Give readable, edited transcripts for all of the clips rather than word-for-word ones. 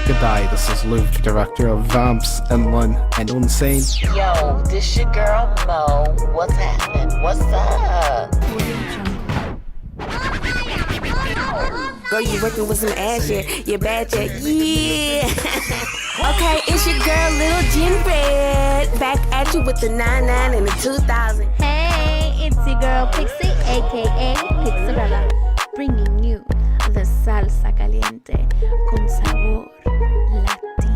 Good day, this is Luke, director of Vamps, Penyln, and Unsane. Yo, this your girl Mo. What's happening? What's up? Girl, you working with some ass, you're bad, yeah. Okay, it's your girl Liljenredd, back at you with the 99 and the 2000. Hey, it's your girl Pixxy, aka Pixxelrella, bringing you the salsa caliente con sabor latino.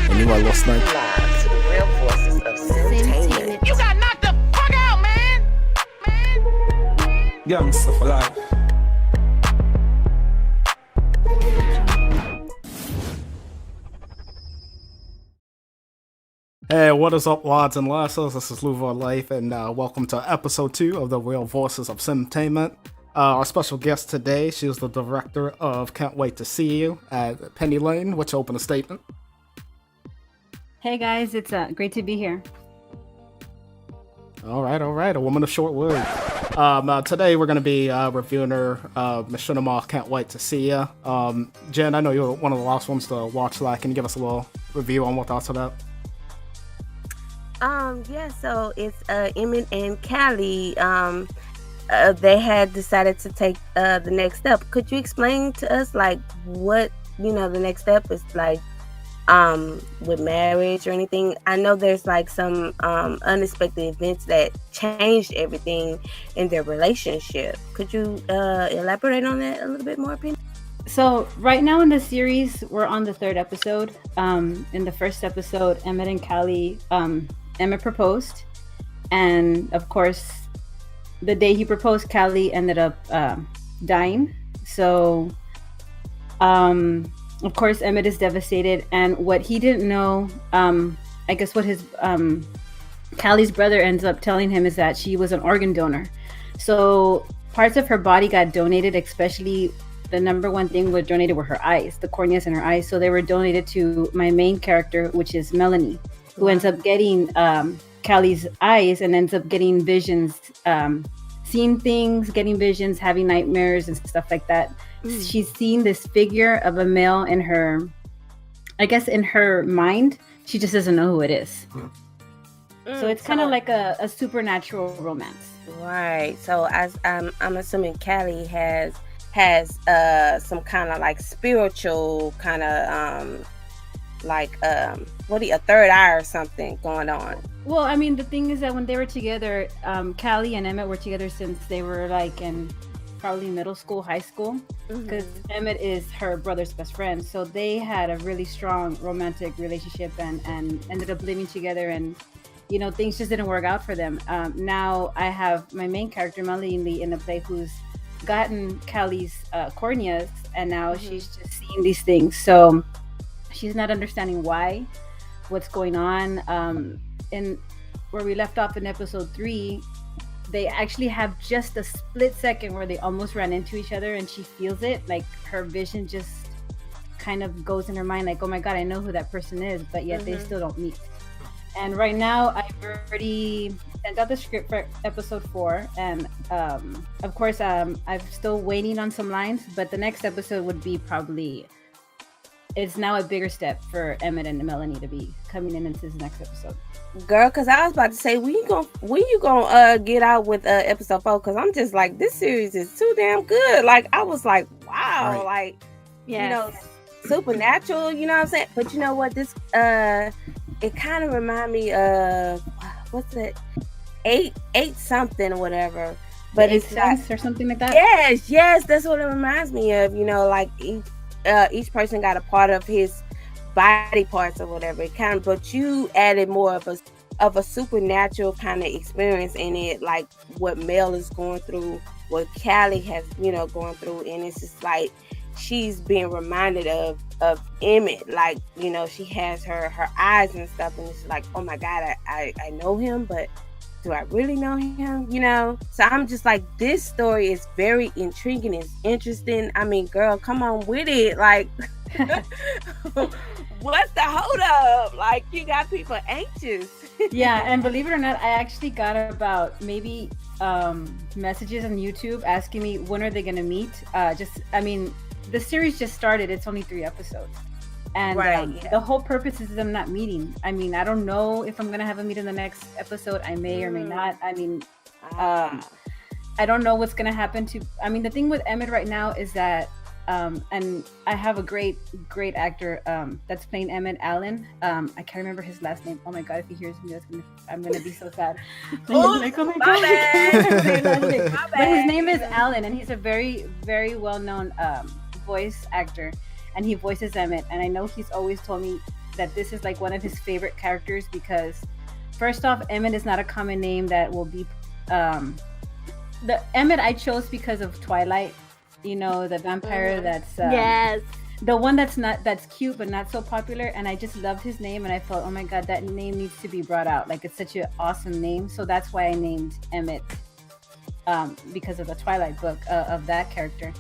And you are listening Live to the real voices of Simtainment. You got knocked the fuck out, man! Gangsta for life. Hey, what is up, lads and lasses? This is Louvodlyfe, and welcome to episode 2 of the Real Voices of Simtainment. Our special guest today, she is the director of Can't Wait to See You at Penyln, which open a statement. Hey guys, it's great to be here. All right, a woman of short words. Today we're going to be reviewing her Machinima Can't Wait to See You. Jen, I know you're one of the last ones to watch that. Can you give us a little review on what thoughts of that? Yeah, so it's Emmett and Callie. They had decided to take the next step. Could you explain to us, like, what, the next step is, like, with marriage or anything? I know there's, like, some unexpected events that changed everything in their relationship. Could you elaborate on that a little bit more, Penny? So right now in the series, we're on the 3rd episode. In the first episode, Emmett and Callie, Emmett proposed, and of course, the day he proposed, Callie ended up dying. So, of course, Emmett is devastated, and what he didn't know, I guess what his Callie's brother ends up telling him is that she was an organ donor. So parts of her body got donated, especially the number one thing was donated were her eyes, the corneas in her eyes. So they were donated to my main character, which is Melanie, who ends up getting Callie's eyes and ends up getting visions, seeing things, getting visions, having nightmares and stuff like that. She's seen this figure of a male in her, I guess in her mind, she just doesn't know who it is. So it's kind of like a supernatural romance. Right. So as I'm assuming Callie has some kind of like spiritual kind of a third eye or something going on. Well, I mean, the thing is that when they were together, Callie and Emmett were together since they were like in probably middle school, high school, because Emmett is her brother's best friend. So they had a really strong romantic relationship and ended up living together, and things just didn't work out for them. Now I have my main character, Melanie, in the play, who's gotten Callie's corneas, and now she's just seeing these things. So she's not understanding what's going on. And where we left off in episode 3, they actually have just a split second where they almost ran into each other, and she feels it, like her vision just kind of goes in her mind, like, oh my god, I know who that person is, but yet they still don't meet. And right now I've already sent out the script for episode 4, and of course I'm still waiting on some lines, but the next episode would be probably, it's now a bigger step for Emmett and Melanie to be coming in into this next episode. Girl, because I was about to say, when you gonna get out with episode 4? Because I'm just like, this series is too damn good. Like, I was like, wow, right. Like, supernatural, you know what I'm saying? But you know what, this it kind of remind me of, what's it, 8 something or whatever. But it's Sense or something like that. Yes, that's what it reminds me of. Like each person got a part of his body parts or whatever. It kind of, but you added more of a supernatural kind of experience in it, like what Mel is going through, what Callie has, going through, and it's just like she's being reminded of Emmett, like, she has her eyes and stuff, and it's like, oh my god, I know him, but do I really know him? So I'm just like, this story is very intriguing, it's interesting. I mean, girl, come on with it, like what's the hold up? Like, you got people anxious. Yeah, and believe it or not, I actually got about maybe messages on YouTube asking me when are they gonna meet. The series just started. It's only 3 episodes. And Right, the whole purpose is them not meeting. I mean, I don't know if I'm going to have a meet in the next episode. I may or may not. I mean, I don't know what's going to happen to, I mean, the thing with Emmett right now is that, and I have a great actor that's playing Emmett, Allen. I can't remember his last name. Oh my God, if he hears me, I'm going to be so sad. Like, oh my God. But his name is Allen, and he's a very, very well-known voice actor, and he voices Emmett. And I know he's always told me that this is like one of his favorite characters because, first off, Emmett is not a common name that will be... the Emmett I chose because of Twilight, you know, the vampire that's Yes. the one that's cute but not so popular, and I just loved his name, and I thought, oh my God, that name needs to be brought out. Like, it's such an awesome name, so that's why I named Emmett, because of the Twilight book of that character.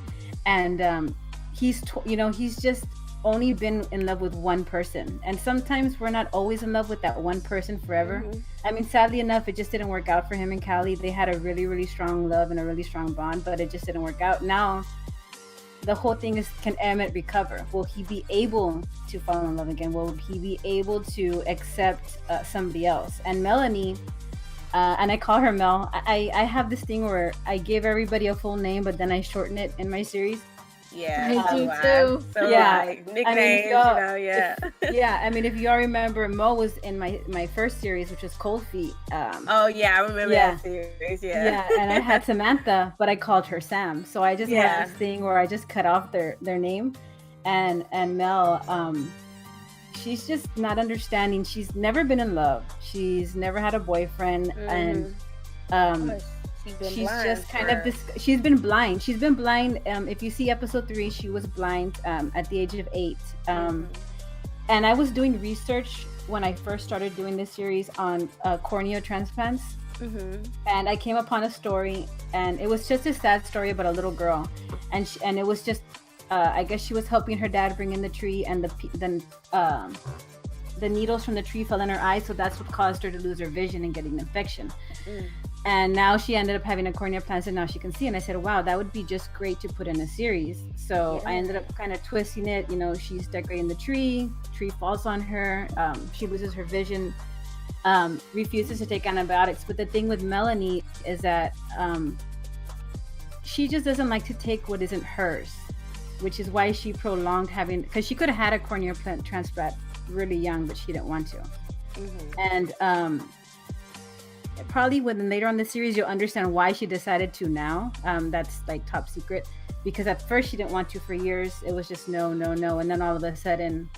And he's just only been in love with one person, and sometimes we're not always in love with that one person forever. I mean, sadly enough, it just didn't work out for him and Callie. They had a really, really strong love and a really strong bond, but it just didn't work out. Now the whole thing is, can Emmett recover? Will he be able to fall in love again? Will he be able to accept somebody else? And Melanie, and I call her Mel, I have this thing where I give everybody a full name, but then I shorten it in my series. Yeah, Me too, too. So Yeah. like nicknames, yeah. Yeah, I mean, if you all remember, Mo was in my first series, which was Cold Feet. Oh yeah, I remember that series. Yeah, and I had Samantha, but I called her Sam. So I just have this thing where I just cut off their name, and Mel, she's just not understanding. She's never been in love. She's never had a boyfriend, and she's just kind of this. She's been blind. She's been blind. If you see episode 3, she was blind at the age of 8. And I was doing research when I first started doing this series on cornea transplants. And I came upon a story, and it was just a sad story about a little girl, and it was just I guess she was helping her dad bring in the tree, and the needles from the tree fell in her eye, so that's what caused her to lose her vision and getting an infection. And now she ended up having a cornea implant, and now she can see. And I said, wow, that would be just great to put in a series. So I ended up kind of twisting it. You know, she's decorating the tree falls on her, she loses her vision, refuses to take antibiotics. But the thing with Melanie is that she just doesn't like to take what isn't hers, which is why she prolonged having, because she could have had a cornea transplant really young, but she didn't want to. And probably when later on the series you'll understand why she decided to now. That's like top secret, because at first she didn't want to for years. It was just no, and then all of a sudden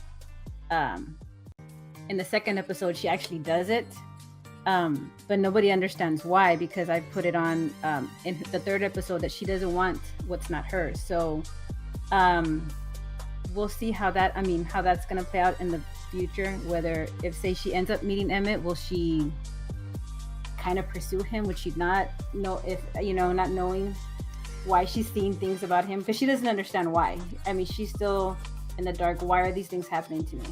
in the second episode she actually does it, but nobody understands why, because I put it on in the third episode that she doesn't want what's not hers. So we'll see how that's going to play out in the future, whether if say she ends up meeting Emmett, will she kind of pursue him? Would she not know, if not knowing why she's seeing things about him, because she doesn't understand why. I mean, she's still in the dark. Why are these things happening to me?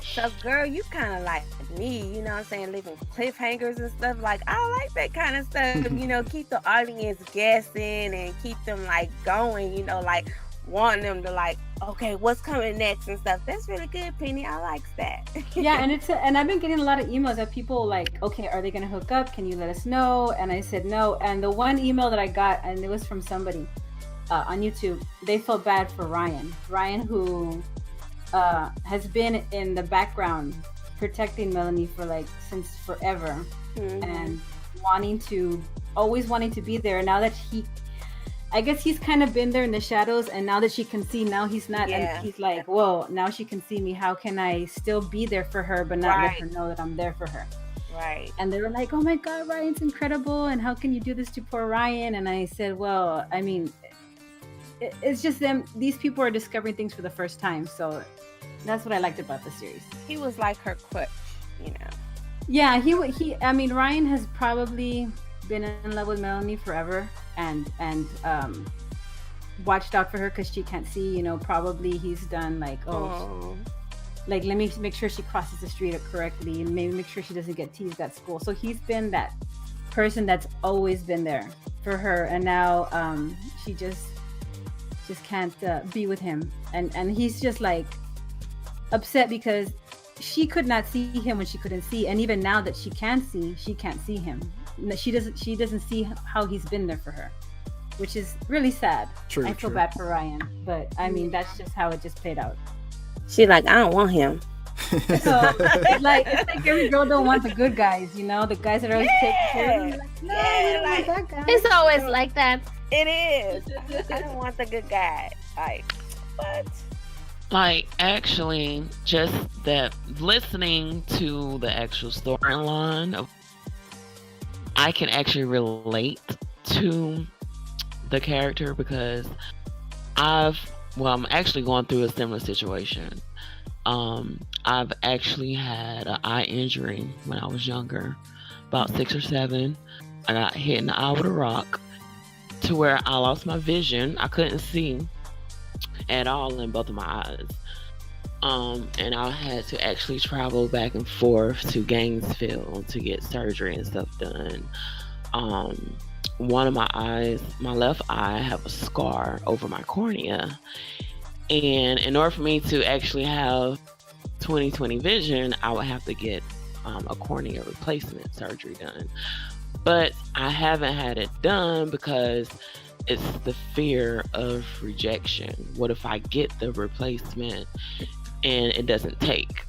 So girl, you kind of like me, you know what I'm saying, leaving cliffhangers and stuff. Like, I like that kind of stuff. Keep the audience guessing and keep them like going, like wanting them to like, okay, what's coming next and stuff. That's really good, Penny. I like that. Yeah, and I've been getting a lot of emails of people like, okay, are they gonna hook up? Can you let us know? And I said no. And the one email that I got, and it was from somebody on YouTube, they felt bad for Ryan, who has been in the background protecting Melanie for like since forever, and always wanting to be there. Now that I guess he's kind of been there in the shadows, and now that she can see, now he's not, and he's like, whoa, now she can see me. How can I still be there for her, but not let her know that I'm there for her? Right. And they were like, oh my God, Ryan's incredible, and how can you do this to poor Ryan? And I said, well, I mean, it's just these people are discovering things for the first time. So that's what I liked about the series. He was like her crutch, Yeah, Ryan has probably been in love with Melanie forever, and watched out for her because she can't see. Probably he's done like, like, let me make sure she crosses the street correctly, and maybe make sure she doesn't get teased at school. So he's been that person that's always been there for her, and now she just can't be with him, and he's just like upset because she could not see him when she couldn't see, and even now that she can see, she can't see him. She doesn't see how he's been there for her, which is really sad. True, I feel true. bad for Ryan, but I mean that's just how it just played out. She like, I don't want him. So it's like every girl don't want the good guys, you know, the guys that are always taking care of them. Like, no, Yeah, we don't like- want that guy. It's always like that. It is. I don't want the good guy. Like, what? Like, actually, just that listening to the actual storyline of, I can actually relate to the character because I'm actually going through a similar situation. I've actually had an eye injury when I was younger, about 6 or 7. I got hit in the eye with a rock to where I lost my vision. I couldn't see at all in both of my eyes. And I had to actually travel back and forth to Gainesville to get surgery and stuff done. One of my eyes, my left eye, I have a scar over my cornea. And in order for me to actually have 20/20 vision, I would have to get a cornea replacement surgery done. But I haven't had it done because it's the fear of rejection. What if I get the replacement and it doesn't take?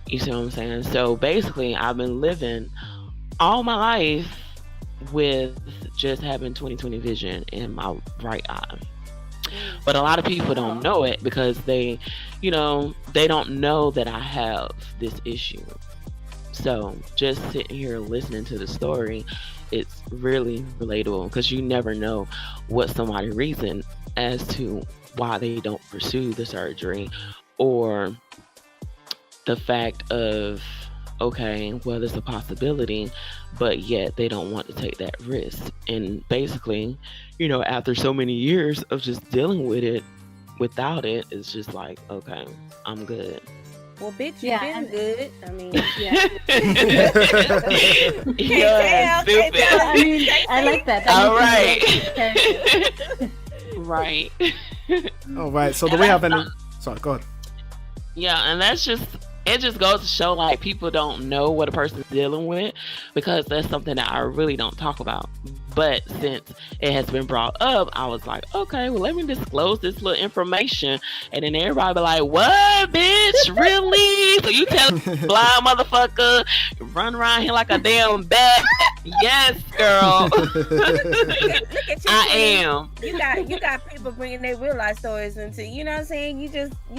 You see what I'm saying? So basically, I've been living all my life with just having 20/20 vision in my right eye. But a lot of people don't know it because they don't know that I have this issue. So just sitting here listening to the story, it's really relatable because you never know what somebody's reason as to why they don't pursue the surgery, or the fact of, okay, well, there's a possibility, but yet they don't want to take that risk. And basically, after so many years of just dealing with it without it, it's just like, okay, I'm good. Well, bitch, you Yeah, been and- good. I mean, Yeah. Yeah, tell, can't stupid. tell. I mean, I like that. All That right. Right. All right. So do we have any? Sorry, go ahead. Yeah, and it just goes to show, like, people don't know what a person's dealing with because that's something that I really don't talk about. But since it has been brought up, I was like, okay, well, let me disclose this little information. And then everybody be like, what, bitch? Really? So you tell blind motherfucker, run around here like a damn bat? Yes, girl. Look at you. I Queen. am. You got people bringing their real life stories into, you know what I'm saying? You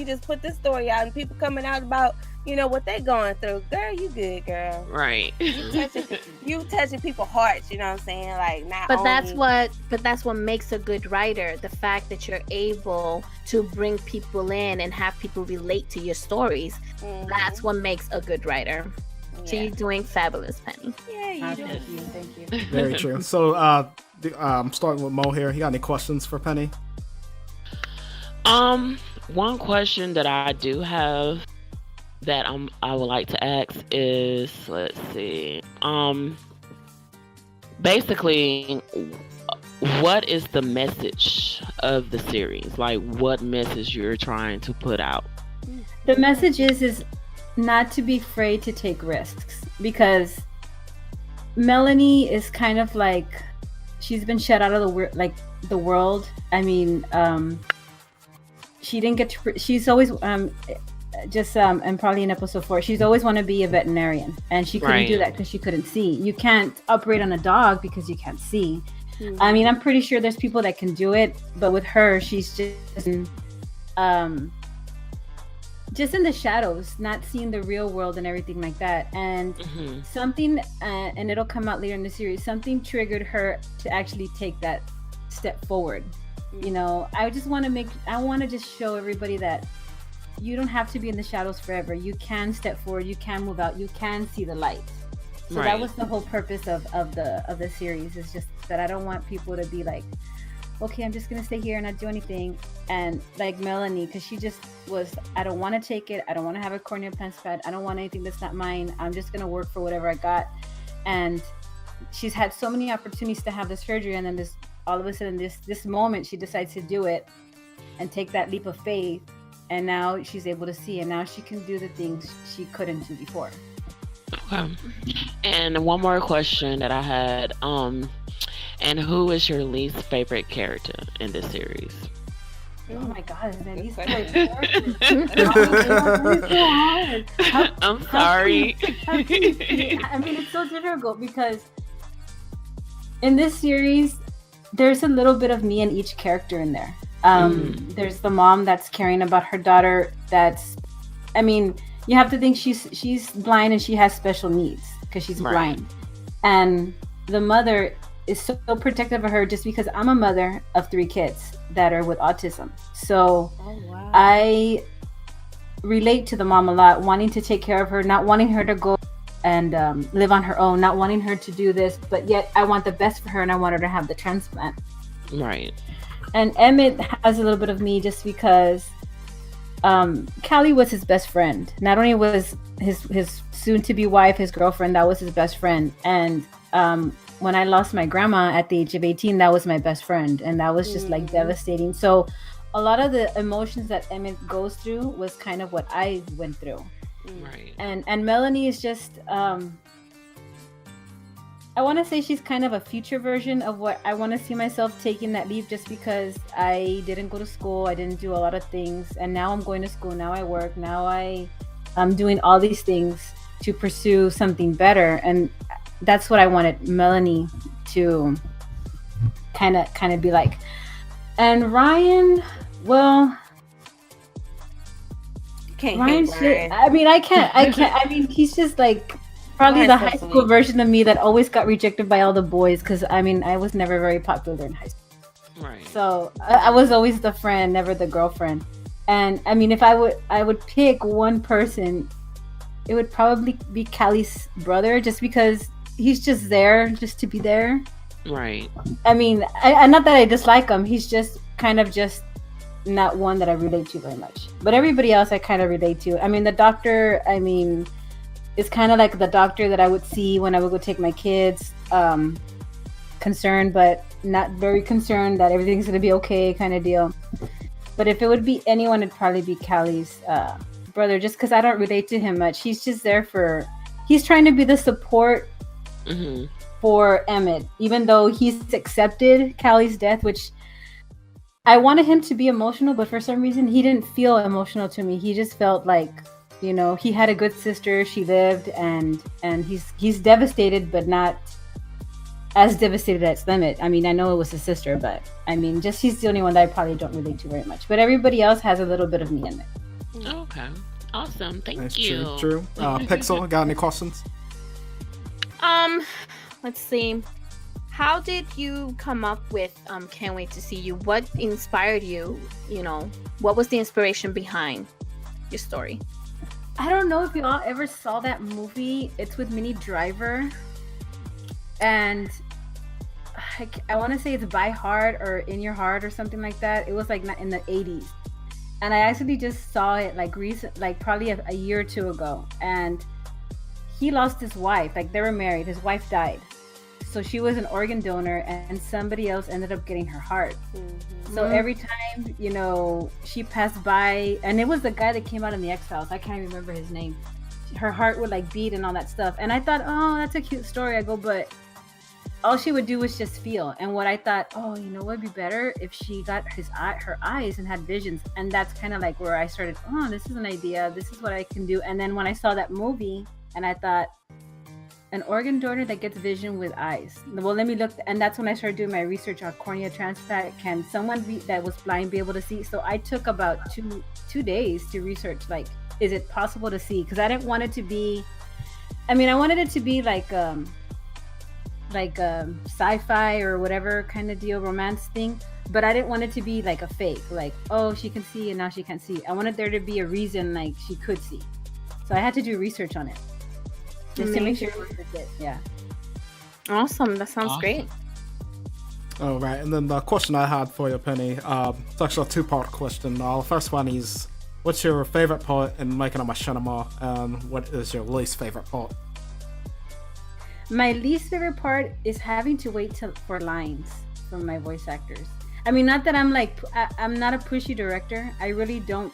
just put this story out and people coming out about, what they going through. Girl, you good, girl. Right. You touching people's hearts, you know what I'm saying? Like, not But only... that's what makes a good writer. The fact that you're able to bring people in and have people relate to your stories. Mhm. That's what makes a good writer. So Yeah. you're doing fabulous, Penny. Yeah, you do. Thank you. Very true. So, I'm starting with Mo here. You got any questions for Penny? One question that I do have that I would like to ask is, let's see, basically, what is the message of the series? Like, what message you're trying to put out? The message is not to be afraid to take risks, because Melanie is kind of like, she's been shut out of the world. I mean, she didn't get to, she's always and probably in episode 4, she's always want to be a veterinarian, and she couldn't do that because she couldn't see. You can't operate on a dog because you can't see. Mhm. I mean, I'm pretty sure there's people that can do it, but with her, she's just in the shadows, not seeing the real world and everything like that. And something, and it'll come out later in the series, something triggered her to actually take that step forward. I want to just show everybody that you don't have to be in the shadows forever. You can step forward, you can move out, you can see the light. So that was the whole purpose of the series, is just that I don't want people to be like, okay, I'm just gonna stay here and not do anything. And like Melanie, because she just was, I don't want to take it, I don't want to have a cornea transplant, I don't want anything that's not mine, I'm just gonna work for whatever I got. And she's had so many opportunities to have the surgery, and then all of a sudden this moment she decides to do it and take that leap of faith. and now she's able to see, and now she can do the things she couldn't do before. Okay. And one more question that I had. And who is your least favorite character in this series? Oh my God, man, these Good I'm sorry. I mean, it's so difficult because in this series, there's a little bit of me in each character in there. There's the mom that's caring about her daughter. I mean, you have to think she's blind and she has special needs because she's blind. And the mother is so protective of her just because I'm a mother of 3 kids that are with autism. So I relate to the mom a lot, wanting to take care of her, not wanting her to go and live on her own, not wanting her to do this, but yet I want the best for her and I want her to have the transplant. Right. And Emmett has a little bit of me just because Callie was his best friend. Not only was his soon-to-be wife, his girlfriend, that was his best friend. And when I lost my grandma at the age of 18, that was my best friend. And that was just like devastating. So a lot of the emotions that Emmett goes through was kind of what I went through. Right. And Melanie is just, I want to say she's kind of a future version of what I want to see myself taking that leap, just because I didn't go to school. I didn't do a lot of things. And now I'm going to school. Now I work. Now I'm doing all these things to pursue something better. And that's what I wanted Melanie to kind of be like. And Ryan, well, Ryan. I mean, I can't. I mean, he's just like probably the high school version of me that always got rejected by all the boys. Because I mean, I was never very popular in high school. Right. So I was always the friend, never the girlfriend. And I mean, if I would pick one person, it would probably be Callie's brother, just because he's just there, just to be there. Right. I mean, I not that I dislike him. He's just kind of just not one that I relate to very much. But everybody else I kind of relate to. I mean, the doctor, I mean, is kind of like the doctor that I would see when I would go take my kids. Concerned, but not very concerned that everything's going to be okay kind of deal. But if it would be anyone, it'd probably be Callie's brother, just because I don't relate to him much. He's just there he's trying to be the support for Emmett, even though he's accepted Callie's death, which I wanted him to be emotional, but for some reason he didn't feel emotional to me. He just felt like, you know, he had a good sister, she lived, and he's devastated, but not as devastated as Emmett. I mean, I know it was his sister, but I mean, just he's the only one that I probably don't relate to very much. But everybody else has a little bit of me in it. Okay. Awesome. Thank That's you. True. Pixel, got any questions? Let's see. How did you come up with Can't Wait to See You? What inspired you? You know, what was the inspiration behind your story? I don't know if you all ever saw that movie. It's with Minnie Driver. And I want to say it's By Heart or In Your Heart or something like that. It was like in the 80s. And I actually just saw it like probably a year or two ago. And he lost his wife. Like, they were married. His wife died. So she was an organ donor, and somebody else ended up getting her heart. So every time, you know, she passed by, and it was the guy that came out in the X-Files. I can't remember his name. Her heart would like beat and all that stuff. And I thought, oh, that's a cute story. I go, but all she would do was just feel. And what I thought, oh, you know what would be better if she got her eyes and had visions. And that's kind of like where I started, oh, this is an idea. This is what I can do. And then when I saw that movie, and I thought, an organ donor that gets vision with eyes. Well, let me look. And that's when I started doing my research on cornea transplant. Can someone that was blind be able to see? So I took about two days to research, like, is it possible to see? Because I didn't want it to be, I mean, I wanted it to be like sci-fi or whatever kind of deal, romance thing. But I didn't want it to be like a fake, like, oh, she can see and now she can't see. I wanted there to be a reason like she could see. So I had to do research on it. Just to make sure it was legit. Yeah. Awesome. That sounds great. All right. And then the question I had for you, Penny, it's actually a two-part question. The first one is, what's your favorite part in making a machinima, and what is your least favorite part? My least favorite part is having to wait for lines from my voice actors. I mean, not that I'm not a pushy director. I really don't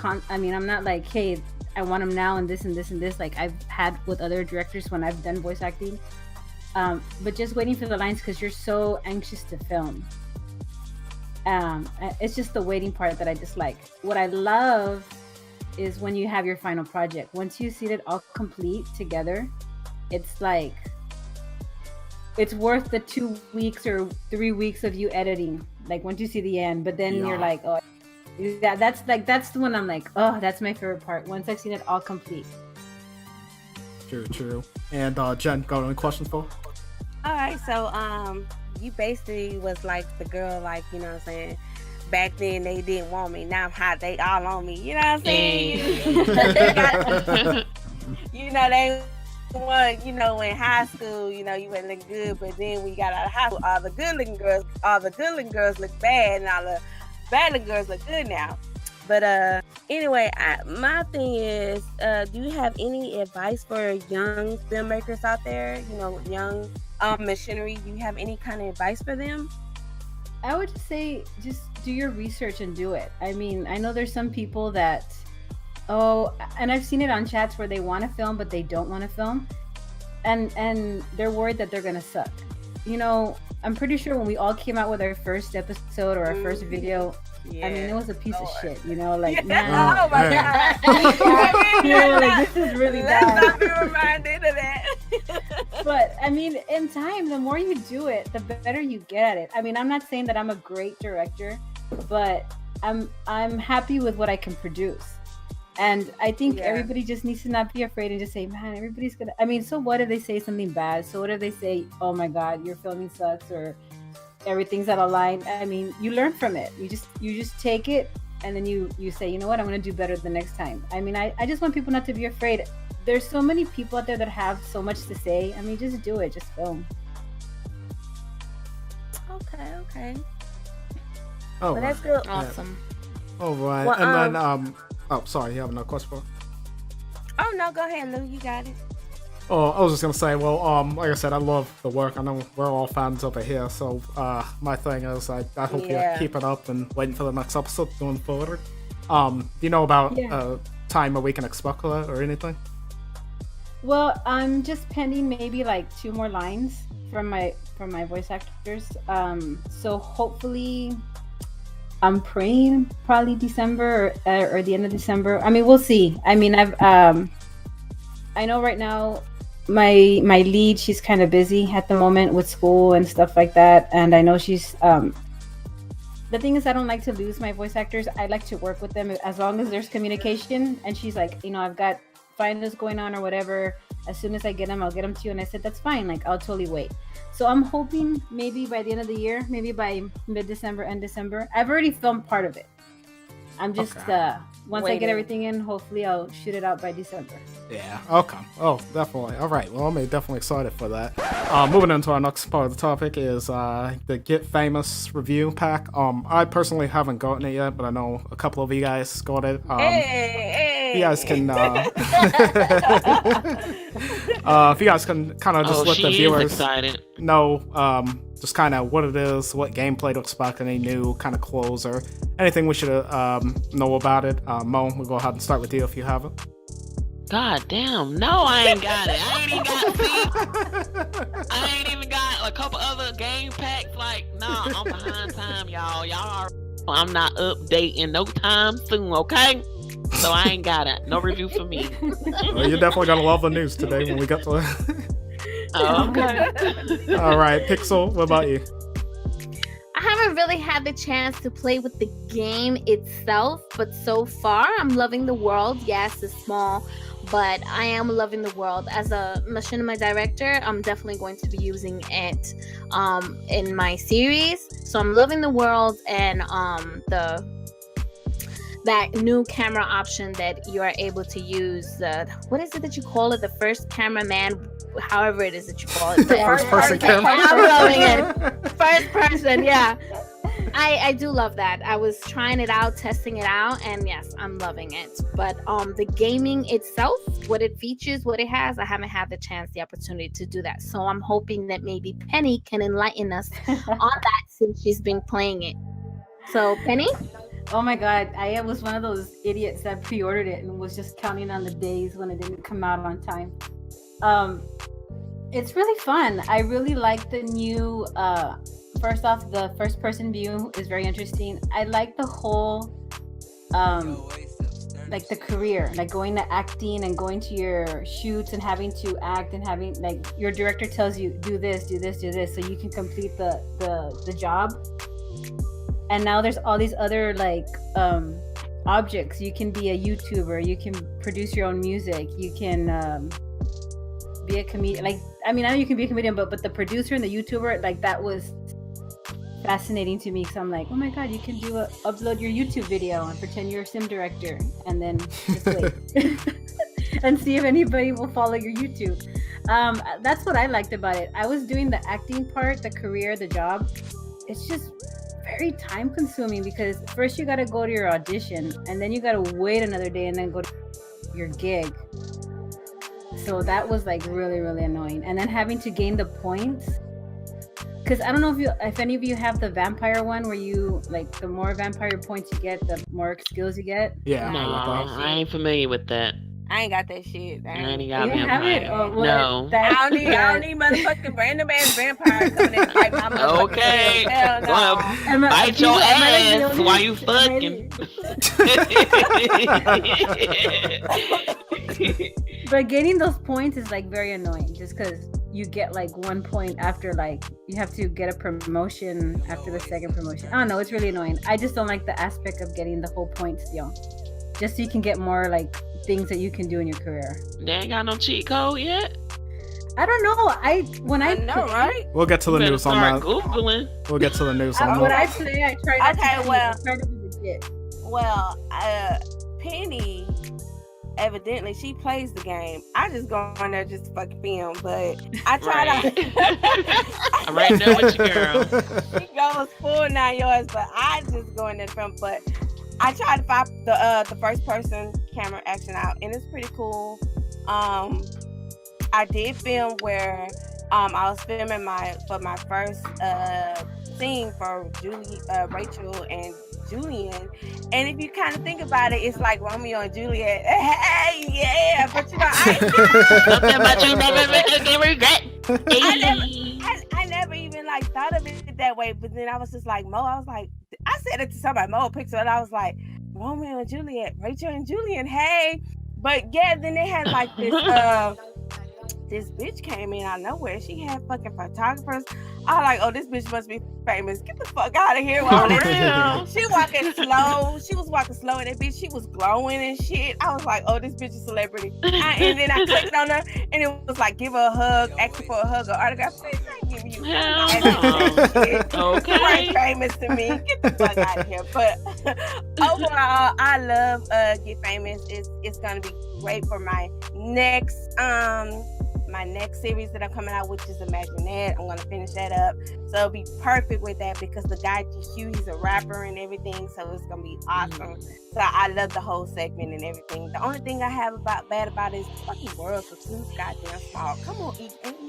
I'm not like, hey, I want them now and this and this and this, like I've had with other directors when I've done voice acting. But just waiting for the lines because you're so anxious to film. It's just the waiting part that I dislike. What I love is when you have your final project. Once you see it all complete together, it's like, it's worth the 2 weeks or 3 weeks of you editing. Like once you see the end, but then you're like, oh, yeah, that's the one I'm like, oh, that's my favorite part. Once I've seen it all complete. True. And Jen, got any questions for? All right, so you basically was like the girl, like, you know what I'm saying? Back then they didn't want me. Now I'm hot, they all on me. You know what I'm saying? You know, they want, you know, in high school, you know, you were looking good, but then when you got out of high school, all the good looking girls look bad, and all the bad looking girls look good now. But anyway, my thing is, do you have any advice for young filmmakers out there? You know, young machinery. Do you have any kind of advice for them? I would just say, just do your research and do it. I mean, I know there's some people that, and I've seen it on chats where they want to film, but they don't want to film. And they're worried that they're going to suck. You know, I'm pretty sure when we all came out with our first episode or our first video, I mean, it was a piece of shit, you know, like, man. Oh my God. You know, like, this is really bad. Let's not be reminded of that. But I mean, in time, the more you do it, the better you get at it. I mean, I'm not saying that I'm a great director, but I'm happy with what I can produce. And I think everybody just needs to not be afraid and just say, man, everybody's gonna, I mean, so what if they say something bad? So what if they say, oh my God, your filming sucks, or everything's out of line? I mean, you learn from it. You just take it, and then you say, you know what, I'm gonna do better the next time. I mean, I just want people not to be afraid. There's so many people out there that have so much to say. I mean, just do it, just film. Okay. Oh, Well, that's good. Awesome. All right. Well, And then oh, sorry, you have another question for? Oh no, go ahead, Lou. You got it. Oh, I was just gonna say, well, like I said, I love the work. I know we're all fans over here, so my thing is, I hope you keep it up and waiting for the next episode going forward. Do you know about time where we can expect that or anything? Well, I'm just pending maybe like 2 more lines from my voice actors. So hopefully, I'm praying probably December or the end of December. I mean, we'll see. I mean, I know right now my lead, she's kind of busy at the moment with school and stuff like that, and I know she's the thing is, I don't like to lose my voice actors. I like to work with them as long as there's communication. And she's like, you know, I've got finals going on or whatever. As soon as I get them, I'll get them to you. And I said, that's fine. Like, I'll totally wait. So I'm hoping maybe by the end of the year, maybe by mid-December, end December. I've already filmed part of it. I'm just, once I get everything in, hopefully I'll shoot it out by December. Yeah, okay. Oh, definitely. All right. Well, I'm definitely excited for that. Moving into our next part of the topic is the Get Famous review pack. I personally haven't gotten it yet, but I know a couple of you guys got it. Hey. You guys can, if you guys can kind of just let the viewers know just kind of what it is, what gameplay to expect, any new kind of clothes or anything we should know about it. Mo, we'll go ahead and start with you if you have it. God damn, no, I ain't got it. I ain't even got a couple other game packs. Like, nah, I'm behind time, y'all. I'm not updating no time soon, okay? So I ain't got it. No review for me. Well, you're definitely gonna love the news today when we get to it. Oh, okay. All right, Pixel, what about you? I haven't really had the chance to play with the game itself, but so far I'm loving the world. Yes, it's small, but I am loving the world. As a Machinima director, I'm definitely going to be using it in my series. So I'm loving the world and that new camera option that you are able to use. What is it that you call it? The first cameraman, however it is that you call it. First person camera. I'm loving it. First person, yeah. I do love that. I was trying it out, testing it out, and yes, I'm loving it. But the gaming itself, what it features, what it has, I haven't had the opportunity to do that. So I'm hoping that maybe Penny can enlighten us on that since she's been playing it. So Penny? Oh my god, I was one of those idiots that pre-ordered it and was just counting on the days when it didn't come out on time. It's really fun. I really like the new first off, the first person view is very interesting. I like the whole like the career, like going to acting and going to your shoots and having to act and having like your director tells you do this, do this, do this, so you can complete the job. And now there's all these other like objects. You can be a YouTuber, you can produce your own music, you can be a comedian. Like, I mean, I know you can be a comedian, but the producer and the YouTuber, like that was fascinating to me because I'm like, oh my god, you can upload your YouTube video and pretend you're a sim director and then just wait and see if anybody will follow your YouTube. That's what I liked about it. I was doing the acting part, the career, the job. It's just very time consuming because first you got to go to your audition and then you got to wait another day and then go to your gig. So that was like really, really annoying. And then having to gain the points. Because I don't know if any of you have the vampire one where you like the more vampire points you get, the more skills you get. Yeah. No, I ain't familiar with that. I ain't got that shit. I ain't got You have it? vampire. Oh, No. I don't need motherfucking random ass vampire coming in and fight my motherfucking Okay. tail. Hell no. Bite your ass while you fucking. But getting those points is like very annoying just because you get like 1 point after like you have to get a promotion after the second promotion. I don't know, it's really annoying. I just don't like the aspect of getting the whole points deal. Just so you can get more like things that you can do in your career. They ain't got no cheat code yet. I don't know. I know, right? We'll get to the news on that. Googling. We'll get to the news on when that. I play, I try not Okay, to well. try to be legit. Well, Penny, evidently she plays the game. I just go on there just to fucking film, but I try to. I'm right there with you, girl. She goes full 9 yards, but I just go in there to film. But I tried to find the first person camera action out, and it's pretty cool. I did film where I was filming my first scene for Rachel and Julian, and if you kind of think about it, it's like Romeo and Juliet. Hey, yeah, but you know, Something about you never make a regret. I never even like thought of it that way. But then I was just like, I said it to somebody, Mo Pixxel, and I was like, Romeo and Juliet, Rachel and Julian, hey. But yeah, then they had like this this bitch came in out of nowhere. She had fucking photographers. I was like, oh, this bitch must be famous. Get the fuck out of here. She walking slow. She was walking slow, and that bitch, she was glowing and shit. I was like, oh, this bitch is a celebrity. And then I clicked on her, and it was like, give her a hug, ask her for a hug or autograph. Bitch, I ain't giving you shit. Okay. You ain't famous to me. Get the fuck out of here. But overall, I love Get Famous. It's gonna be great for my next series that I'm coming out, which is Imaginette. I'm gonna finish that up, so it'll be perfect with that because the guy Hugh, he's a rapper and everything, so it's gonna be awesome. So I love the whole segment and everything. The only thing I have bad about it is the fucking world so too goddamn small. Come on,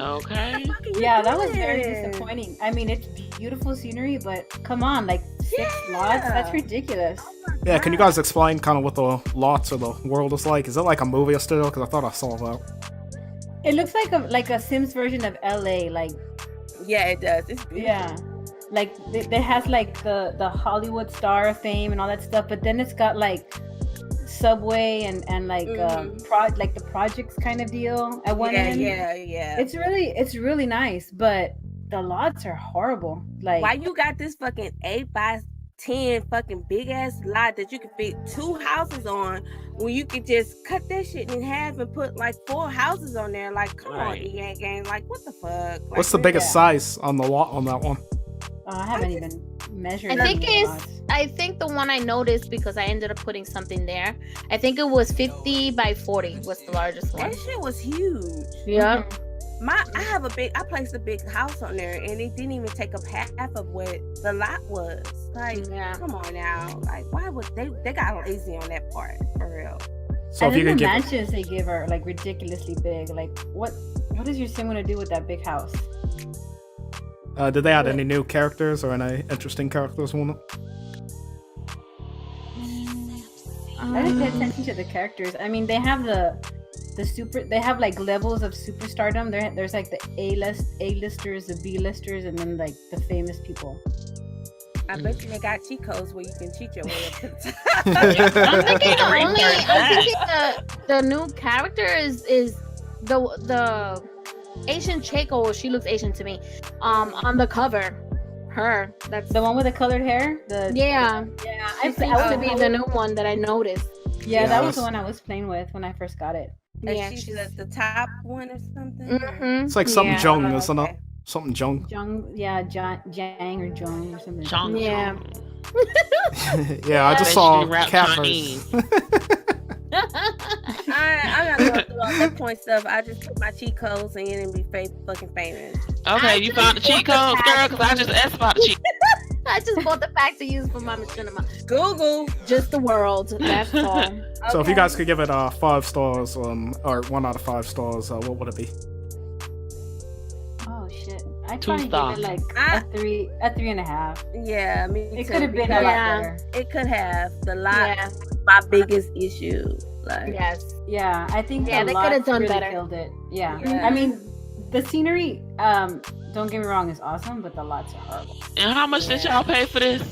Okay. Yeah, that was very disappointing. I mean, it's beautiful scenery, but come on, like 6 lots? That's ridiculous. Yeah, can you guys explain kind of what the lots or the world is like? Is it like a movie studio? Because I thought I saw that. It looks like a Sims version of LA, like yeah, it does. It's beautiful. Yeah, like it has like the Hollywood star of fame and all that stuff, but then it's got like subway and like like the projects kind of deal at one end. Yeah. It's really nice, but the lots are horrible. Like, why you got this fucking 8x10 fucking big ass lot that you can fit 2 houses on when you could just cut that shit in half and put like 4 houses on there? Like, come on, EA game. Like, what the fuck? Like, what's the biggest size on the lot on that one? I haven't even measured. I think the one I noticed, because I ended up putting something there, I think it was 50 by 40 was the largest one. That shit was huge. Yeah. I placed a big house on there, and it didn't even take up half of what the lot was. Like, come on now. Like, why would they got lazy on that part, for real. So and if you then can the mansions they give are like ridiculously big. Like, what is your sim gonna do with that big house? Did they add any new characters or any interesting characters on it? I didn't pay attention to the characters. I mean, they have the super. They have like levels of superstardom. There's like the A-listers, the B-listers, and then like the famous people. I bet you they got cheat codes where you can cheat your way up to the top. I'm thinking the new character is the Asian chick. Oh, she looks Asian to me. On the cover, her. That's the one with the colored hair. Yeah. She seems to be the new one that I noticed. Yeah, that was the one I was playing with when I first got it. Yeah, she's at the top one or something. Mm-hmm. It's like something Jung, isn't it? Something Jung. Jang or Jung or something. Jung. Yeah. Yeah, I just saw cameras. I'm not going through all that point stuff. I just put my cheat codes in and be fucking famous. Okay, you found the cheat codes, girl? Because I just asked about the cheat. I just bought the pack to use for my Machinima. Google. Just the world. That's all. So if you guys could give it 5 stars, or 1 out of 5 stars, what would it be? Oh shit! I 2 probably stars. give it like a 3.5. Yeah, me It too. could have been a lot better. It could have. My biggest issue. Like, Yes. Yeah, I think Yeah, the they lots could have done really better. Killed it. Yeah. Yeah. I mean, the scenery. Don't get me wrong, is awesome, but the lots are horrible. And how much did y'all pay for this?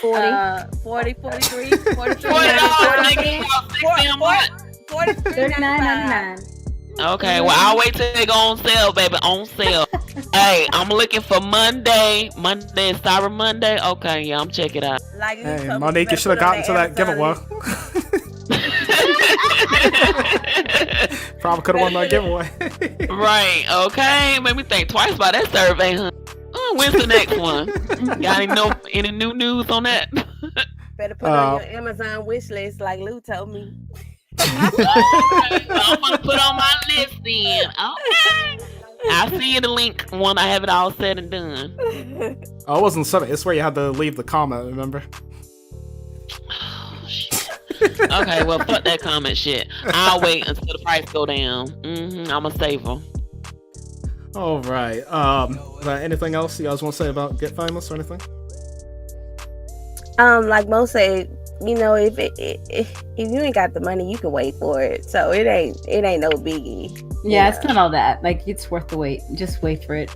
40. 40, 43, 43, $40. 39.99. Okay, well I'll wait till they go on sale, baby. On sale. Hey, I'm looking for Monday. Monday is Cyber Monday. Okay, yeah, I'm check it out. Like, Hey, Monique, you should have gotten to that giveaway. Probably could have won that giveaway. Right, okay. Made me think twice about that survey, huh? Oh, when's the next one? Got any new news on that? Better put on your Amazon wish list like Lou told me. Okay, so I'm gonna put on my list then. Okay. I'll see you the link when I have it all said and done. Oh, it wasn't 7. It's where you had to leave the comment, remember? Oh, shit. Okay, well, fuck that comment shit. I'll wait until the price go down. I'm a saver. All right. Anything else you guys want to say about Get Famous or anything? Like Mo said, you know, if you ain't got the money, you can wait for it. So it ain't no biggie. Yeah, it's not all that. Like, it's worth the wait. Just wait for it.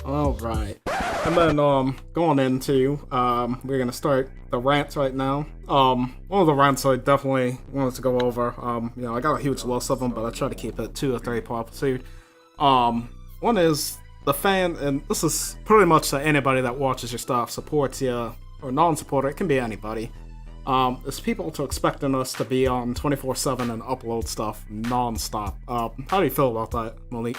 All right. And then going into we're gonna start the rants right now. One of the rants I definitely wanted to go over. I got a huge list of them, but I try to keep it 2 or 3 per episode. One is the fan, and this is pretty much to anybody that watches your stuff, supports you, or non-supporter. It can be anybody. Is people to expecting us to be on 24/7 and upload stuff non-stop. How do you feel about that, Monique?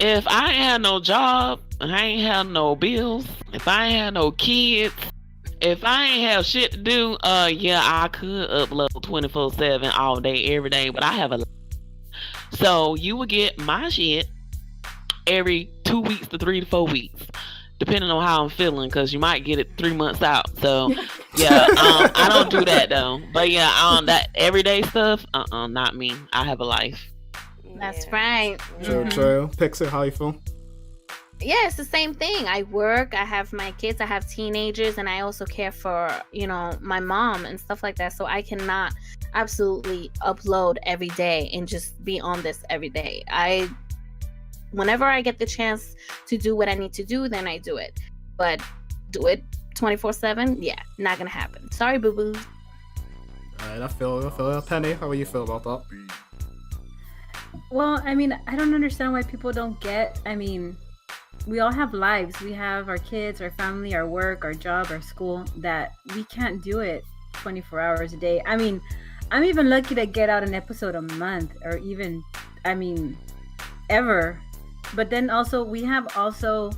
If I ain't had no job, I ain't had no bills, if I ain't had no kids, if I ain't have shit to do, yeah, I could upload 24/7 all day, every day, but I have a. So you would get my shit every 2 weeks to 3 to 4 weeks, depending on how I'm feeling, because you might get it 3 months out. So yeah, I don't do that though. But yeah, that everyday stuff, not me. I have a life. That's right. True. Pixxi, how you feel? Yeah, it's the same thing. I work, I have my kids, I have teenagers, and I also care for, my mom and stuff like that. So I cannot absolutely upload every day and just be on this every day. Whenever I get the chance to do what I need to do, then I do it. But do it 24/7? Yeah, not gonna happen. Sorry, boo-boo. Alright, I feel it. Penny, how do you feel about that? Well, I mean, I don't understand why people don't get. I mean, we all have lives. We have our kids, our family, our work, our job, our school, that we can't do it 24 hours a day. I mean, I'm even lucky to get out an episode a month, or even, ever. But then also, we have to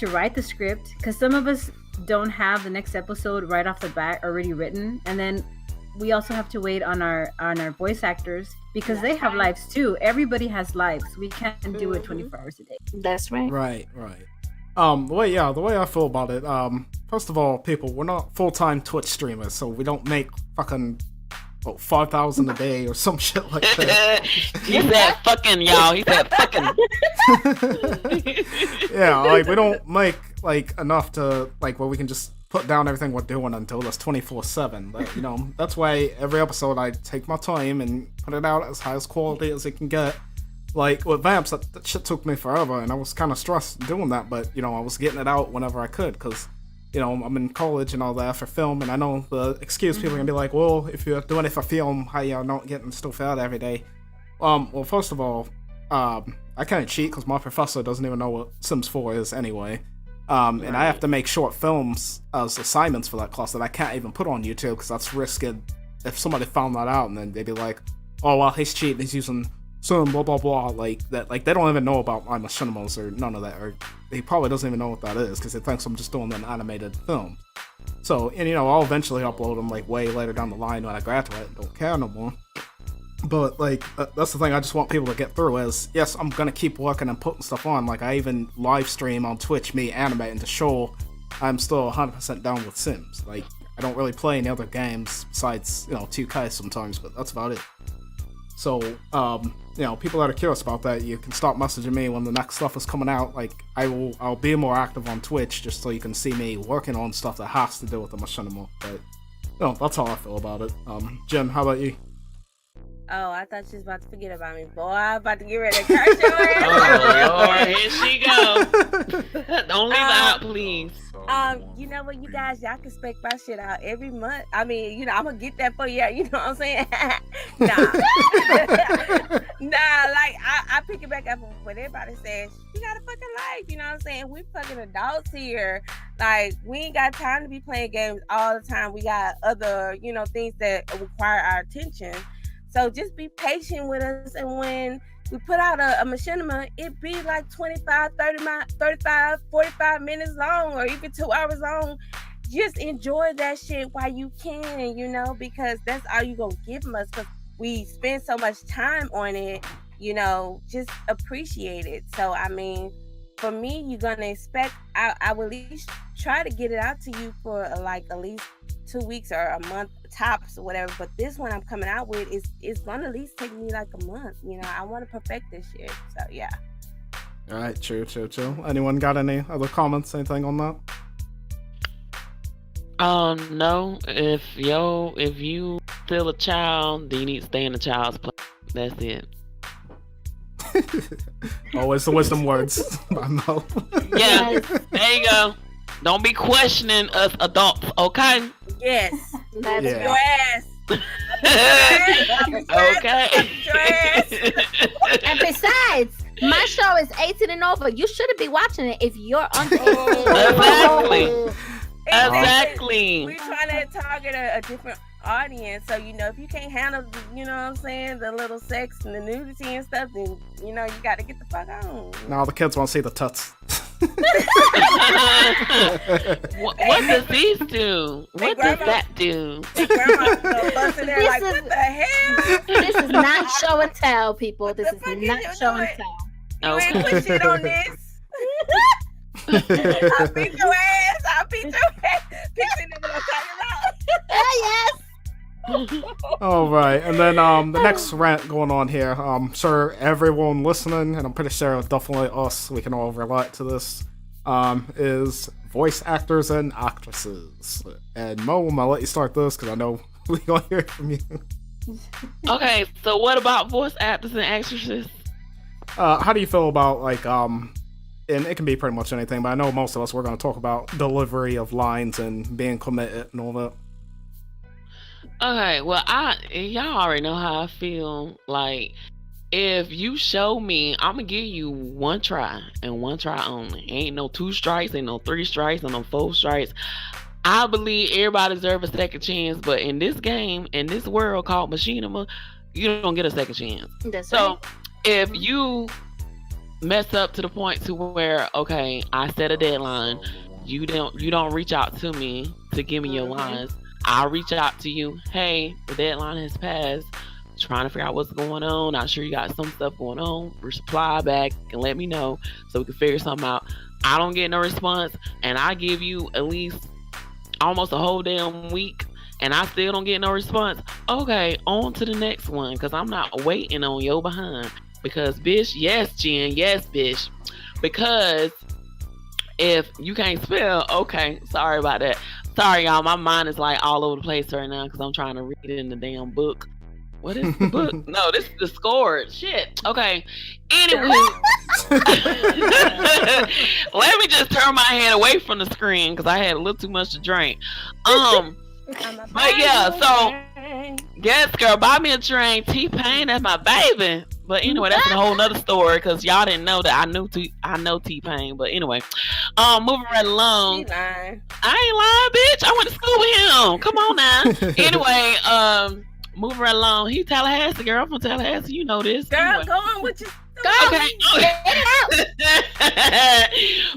write the script, because some of us don't have the next episode right off the bat already written, and then we also have to wait on our voice actors, because they have lives too. Everybody has lives. We can't do it 24 hours a day. That's right. Right. The way I feel about it, first of all, people, we're not full-time Twitch streamers, so we don't make fucking 5,000 a day or some shit like that. He said fucking, y'all. He said fucking. Yeah, like we don't make like enough to like where we can just put down everything we're doing until it's 24/7. But you know, that's why every episode I take my time and put it out as high as quality as it can get. Like with Vamps, that shit took me forever, and I was kind of stressed doing that. But you know, I was getting it out whenever I could because you know I'm in college and all that for film, and I know the excuse people are gonna be like, well, if you're doing it for film, how you not getting stuff out every day? Well, first of all, I can't cheat because my professor doesn't even know what Sims 4 is anyway. And I have to make short films as assignments for that class that I can't even put on YouTube because that's risky if somebody found that out and then they'd be like, oh, well, he's cheating, he's using some blah, blah, blah, like that. Like, they don't even know about my machinimas or none of that, or he probably doesn't even know what that is because he thinks I'm just doing an animated film. So, and you know, I'll eventually upload them like way later down the line when I graduate and don't care no more. But like that's the thing I just want people to get through is yes, I'm gonna keep working and putting stuff on. Like I even live stream on Twitch me animating to show I'm still 100% down with Sims. Like I don't really play any other games besides 2K sometimes, but that's about it. So people that are curious about that, you can start messaging me when the next stuff is coming out. Like I'll be more active on Twitch just so you can see me working on stuff that has to do with the machinima. But that's how I feel about it. Jen, how about you? Oh, I thought she was about to forget about me. Boy, I'm about to get ready to curse your ass. Oh, Lord, here she go. Don't leave out, please. You know what, you guys, y'all can spec my shit out every month. I mean, I'm gonna get that for you. You know what I'm saying? Nah, like I pick it back up from what everybody says. You got a fucking life. You know what I'm saying? We fucking adults here. Like we ain't got time to be playing games all the time. We got other, things that require our attention. So just be patient with us, and when we put out a machinima, it be like 25, 35, 45 minutes long, or even 2 hours long. Just enjoy that shit while you can, because that's all you gonna give us, because we spend so much time on it, just appreciate it. So, I mean, for me, you're gonna expect, I will at least try to get it out to you for like at least 2 weeks or a month tops or whatever, but this one I'm coming out with is gonna at least take me like a month. I want to perfect this shit. So yeah. All right, true. Anyone got any other comments, anything on that? No. If you still a child, then you need to stay in the child's place. That's it. Always the wisdom words. I know. Yeah, there you go. Don't be questioning us adults, okay? Yes. That's your ass. Okay. And besides, my show is 18 and over. You shouldn't be watching it if you're under 18. Exactly. We're trying to target a different audience. So, if you can't handle, the little sex and the nudity and stuff, then, you got to get the fuck on. Now the kids want to see the tuts. What does these do? What does that do? Grandma's busting there like, what the hell? This is not show and tell, people. This is not show and tell. You ain't put shit on this. I'll beat your ass. Pixxie never gonna talk about. Yes. All right, and then the next rant going on here. I'm sure everyone listening, and I'm pretty sure definitely us, we can all relate to this. Is voice actors and actresses. And Mo, I'm gonna let you start this because I know we're gonna hear it from you. Okay, so what about voice actors and actresses? How do you feel about and it can be pretty much anything, but I know most of us, we're going to talk about delivery of lines and being committed and all that. Okay, well, y'all already know how I feel. Like, if you show me, I'm going to give you one try and one try only. Ain't no 2 strikes, ain't no 3 strikes, ain't no 4 strikes. I believe everybody deserves a second chance, but in this game, in this world called Machinima, you don't get a second chance. That's so, right. If you mess up to the point to where, okay, I set a deadline, you don't reach out to me to give me your lines, I'll reach out to you, hey, the deadline has passed, trying to figure out what's going on, not sure you got some stuff going on, reply back and let me know so we can figure something out. I don't get no response, and I give you at least almost a whole damn week, and I still don't get no response. Okay, on to the next one, because I'm not waiting on your behind. Because, bitch, yes, Jen, yes, bitch. Because If you can't spell, okay, sorry about that. Sorry, y'all. My mind is like all over the place right now because I'm trying to read it in the damn book. What is the book? No, this is the score. Shit. Okay. Anyway, let me just turn my head away from the screen because I had a little too much to drink. But yeah, so yes, girl, buy me a train. T-Pain, that's my baby. But anyway, that's a whole nother story because y'all didn't know that I know T-Pain. But anyway, moving right along. I ain't lying, bitch. I went to school with him. Come on now. Anyway, moving right along. He Tallahassee, girl. I'm from Tallahassee. You know this. Girl, anyway. go on with your Okay.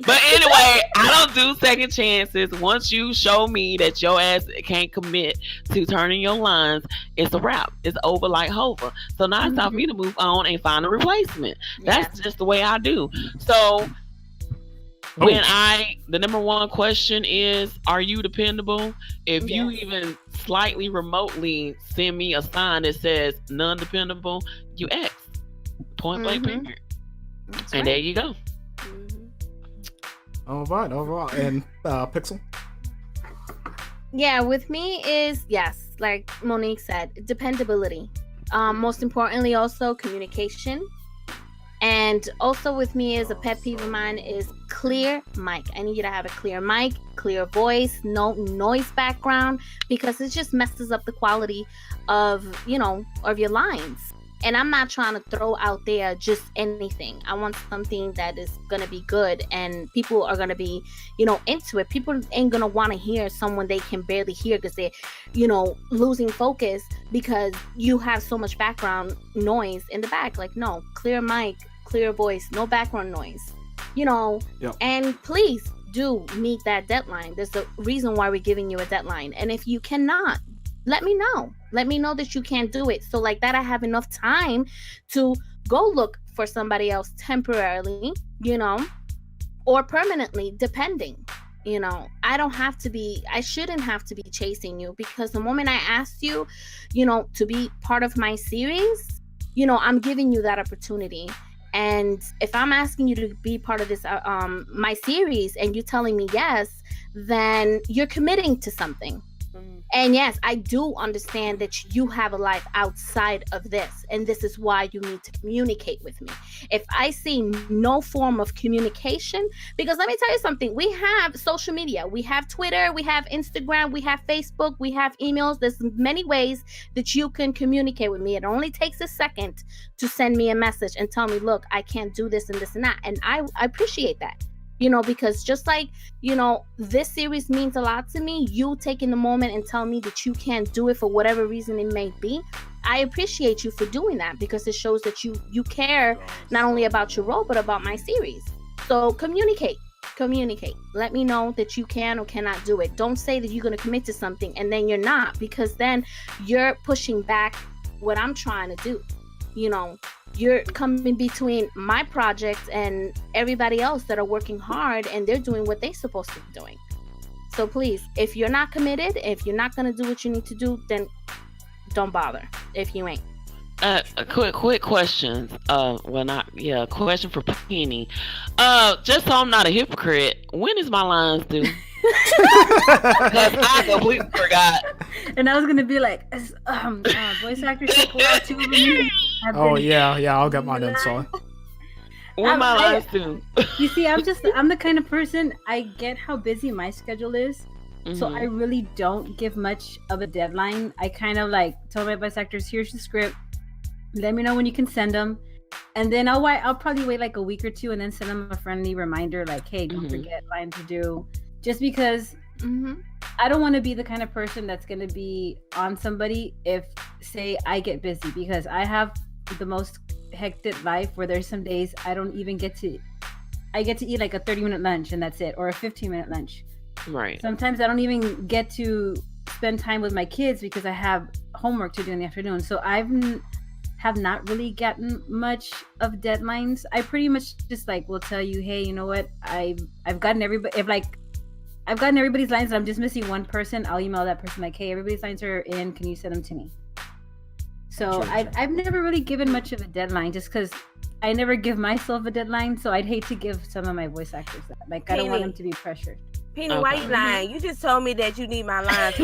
But anyway, I don't do second chances. Once you show me that your ass can't commit to turning your lines, it's a wrap. It's over like Hova. So now it's time for me to move on and find a replacement. That's just the way I do. So when the number one question is, are you dependable? If you even slightly remotely send me a sign that says non-dependable, you X. Point blank period. And there you go. All right. And Pixel? Yeah, with me is, yes, like Monique said, dependability. Most importantly, also communication. And also with me is a pet peeve of mine is clear mic. I need you to have a clear mic, clear voice, no noise background, because it just messes up the quality of, of your lines. And I'm not trying to throw out there just anything. I want something that is going to be good and people are going to be, into it. People ain't going to want to hear someone they can barely hear because they're, losing focus because you have so much background noise in the back. Like, no, clear mic, clear voice, no background noise, and please do meet that deadline. There's a reason why we're giving you a deadline. And if you cannot, let me know that you can't do it. So like that, I have enough time to go look for somebody else temporarily, or permanently, depending. I shouldn't have to be chasing you because the moment I asked you, to be part of my series, I'm giving you that opportunity. And if I'm asking you to be part of this, my series, and you're telling me yes, then you're committing to something. And yes, I do understand that you have a life outside of this, and this is why you need to communicate with me. If I see no form of communication, because let me tell you something, we have social media, we have Twitter, we have Instagram, we have Facebook, we have emails. There's many ways that you can communicate with me. It only takes a second to send me a message and tell me, look, I can't do this and this and that. And I appreciate that. Because just like, this series means a lot to me, you taking the moment and tell me that you can't do it for whatever reason it may be, I appreciate you for doing that because it shows that you care not only about your role, but about my series. So communicate. Let me know that you can or cannot do it. Don't say that you're going to commit to something and then you're not, because then you're pushing back what I'm trying to do. You're coming between my projects and everybody else that are working hard and they're doing what they're supposed to be doing. So please, if you're not committed, if you're not going to do what you need to do, then don't bother if you ain't. Quick questions. Question for Penny. Just so I'm not a hypocrite, when is my lines due? Because I completely forgot. And I was gonna be like, voice actors take a while too. Oh yeah, I'll get mine in. Sorry. When my lines due? You see, I'm the kind of person, I get how busy my schedule is, so I really don't give much of a deadline. I kind of like tell my voice actors, here's the script. Let me know when you can send them. And then I'll probably wait like a week or two and then send them a friendly reminder like, hey, don't forget line to do. Just because I don't want to be the kind of person that's going to be on somebody if, say, I get busy, because I have the most hectic life where there's some days I don't even get to eat like a 30-minute lunch and that's it, or a 15-minute lunch. Right. Sometimes I don't even get to spend time with my kids because I have homework to do in the afternoon. So have not really gotten much of deadlines. I pretty much just will tell you, hey, you know what? I've gotten everybody, I've gotten everybody's lines and I'm just missing one person, I'll email that person like, hey, everybody's lines are in, can you send them to me? So I've never really given much of a deadline just because I never give myself a deadline, so I'd hate to give some of my voice actors that. Like, I don't want them to be pressured. Penny, why you lying? You just told me that you need my lines. So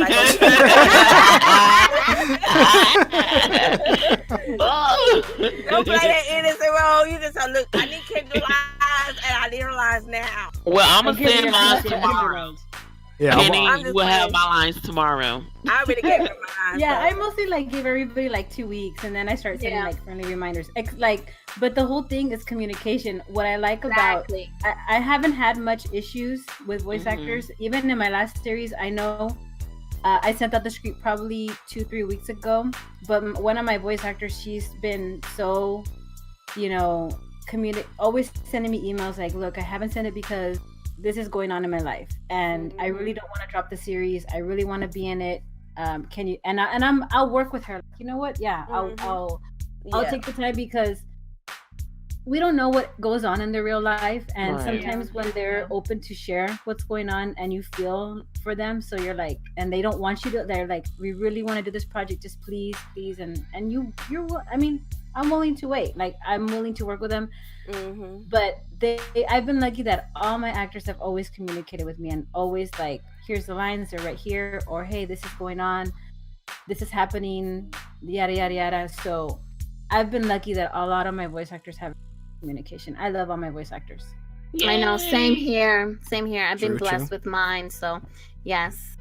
don't play that innocent role. You just look. I need Kim to lines, and I need her lines now. Well, I'm gonna send mine tomorrow. Yeah, Penny will have my lines tomorrow. I already gave her my lines. Yeah, I mostly like give everybody like 2 weeks, and then I start sending like friendly reminders. But the whole thing is communication. What I like about I haven't had much issues with voice actors. Even in my last series, I know I sent out the script probably 2-3 weeks ago. But one of my voice actors, she's been so, always sending me emails like, look, I haven't sent it because this is going on in my life, and I really don't want to drop the series. I really want to be in it. Can you? I'll work with her. You know what? Yeah, I'll take the time, because we don't know what goes on in their real life, and sometimes when they're open to share what's going on, and you feel for them, so you're like, and they don't want you to. They're like, we really want to do this project, just please, and you're. I mean, I'm willing to wait. Like, I'm willing to work with them. But I've been lucky that all my actors have always communicated with me, and always like, here's the lines, they're right here, or hey, this is going on, this is happening, yada yada yada. So I've been lucky that a lot of my voice actors have communication. I love all my voice actors. Yay. I know, same here. I've been blessed with mine, so yes.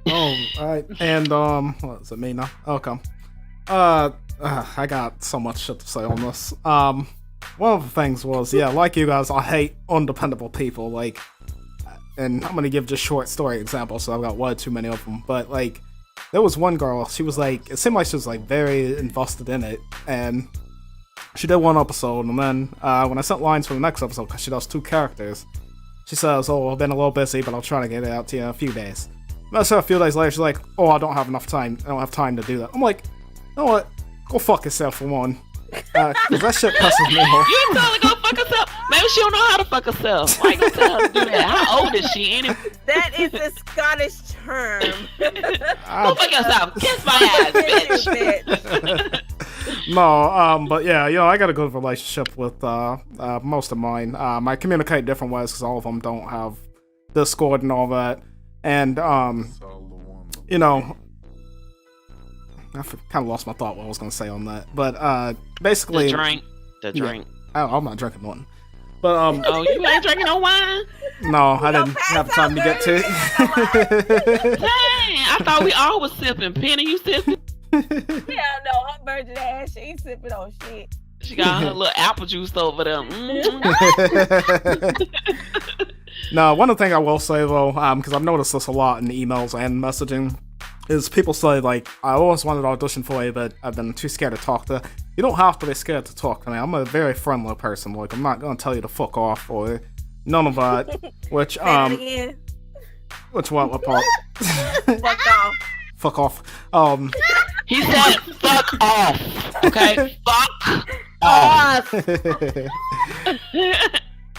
Oh, all right. And what is it, me now? Okay. I got so much shit to say on this. One of the things was, like you guys, I hate undependable people. Like, and I'm gonna give just short story examples, so I've got way too many of them. But like, there was one girl. She was like, it seemed like she was like very invested in it, and she did one episode, and then when I sent lines for the next episode, because she does 2 characters, she says, "Oh, I've been a little busy, but I'll try to get it out to you in a few days." And I said a few days later, she's like, "Oh, I don't have enough time. I don't have time to do that." I'm like, you know what? Go fuck yourself for one. Cause that shit pisses me off. You tell her go fuck herself. Maybe she don't know how to fuck herself. Why you tell her to do that? How old is she anyway? That is a Scottish term. Go fuck yourself. Kiss my ass, bitch. No, but yeah, I got a good relationship with most of mine. I communicate different ways because all of them don't have Discord and all that. And I kind of lost my thought what I was going to say on that, but basically the drink. I'm not drinking one, but oh, you ain't drinking no wine? No, I didn't have time to get to it. Dang, I thought we all was sipping. Penny, you sipping? Yeah, no, her virgin ass, she ain't sipping on shit. She got her little apple juice over there. No, one of the things I will say though, because I've noticed this a lot in emails and messaging, is people say, like, I always wanted to audition for you, but I've been too scared to talk to. You don't have to be scared to talk to me. I'm a very friendly person. Like, I'm not going to tell you to fuck off or none of that. Which, which what part? Fuck off. Fuck off. He said fuck off. Okay? Fuck off.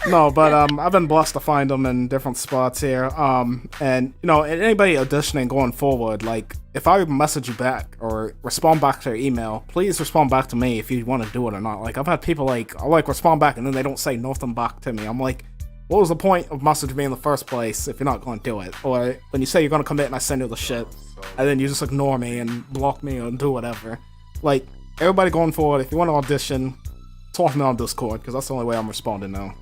No, but I've been blessed to find them in different spots here. And anybody auditioning going forward, like, if I message you back or respond back to your email, please respond back to me if you want to do it or not. Like, I've had people I'll respond back and then they don't say nothing back to me. I'm like, what was the point of messaging me in the first place if you're not going to do it? Or when you say you're going to commit and I send you the shit, and then you just ignore me and block me or do whatever. Like, everybody going forward, if you want to audition, talk to me on Discord, because that's the only way I'm responding now.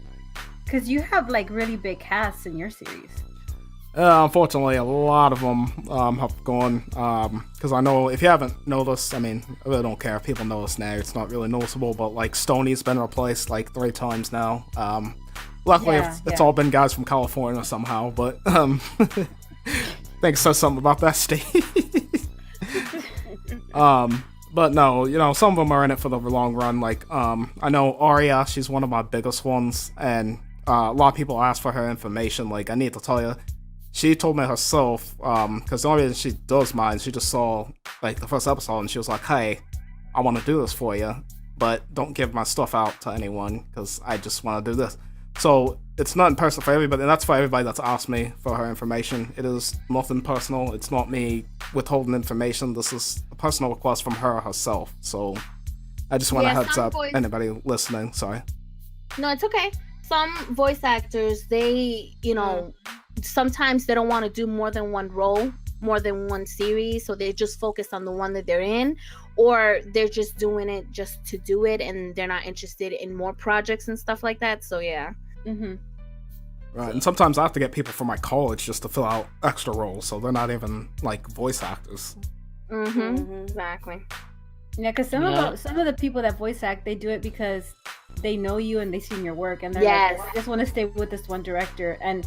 Because you have like really big casts in your series. Unfortunately, a lot of them have gone. Because I know if you haven't noticed, I mean, I really don't care if people notice now. It's not really noticeable, but like Stoney's been replaced like 3 times now. Luckily, it's all been guys from California somehow. But I think it says something about that state. But no, some of them are in it for the long run. Like, I know Aria, she's one of my biggest ones, and a lot of people ask for her information. Like, I need to tell you, she told me herself, because the only reason she does mine, she just saw, like, the first episode, and she was like, hey, I want to do this for you, but don't give my stuff out to anyone, because I just want to do this. So, it's not personal for everybody, and that's for everybody that's asked me for her information. It is nothing personal. It's not me withholding information. This is a personal request from her herself. So, I just want a Yeah, heads some up, voice- anybody listening, sorry. No, it's okay. Some voice actors, they, sometimes they don't want to do more than one role, more than one series, so they just focus on the one that they're in, or they're just doing it just to do it, and they're not interested in more projects and stuff like that. So yeah. Mm-hmm. Right, and sometimes I have to get people from my college just to fill out extra roles, so they're not even like voice actors. Exactly. Yeah, because some of the people that voice act, they do it because they know you and they seen your work, and they're like, I just want to stay with this one director. And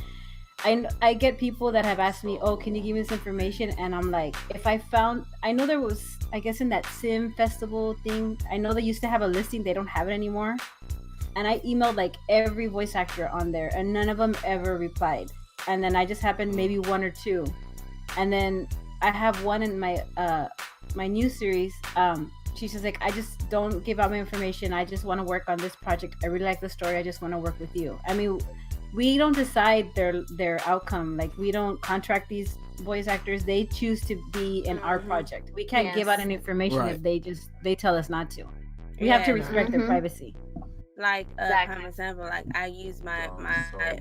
I get people that have asked me, oh, can you give me this information? And I'm like, I know there was, I guess in that Sim Festival thing, I know they used to have a listing, they don't have it anymore. And I emailed like every voice actor on there, and none of them ever replied. And then I just happened maybe one or two. And then I have one in my new series. She's just like, I just don't give out my information. I just want to work on this project. I really like the story. I just want to work with you. I mean, we don't decide their outcome. Like, we don't contract these voice actors. They choose to be in our project. We can't give out any information if they tell us not to. We have to respect their privacy. Like, for example, like I use my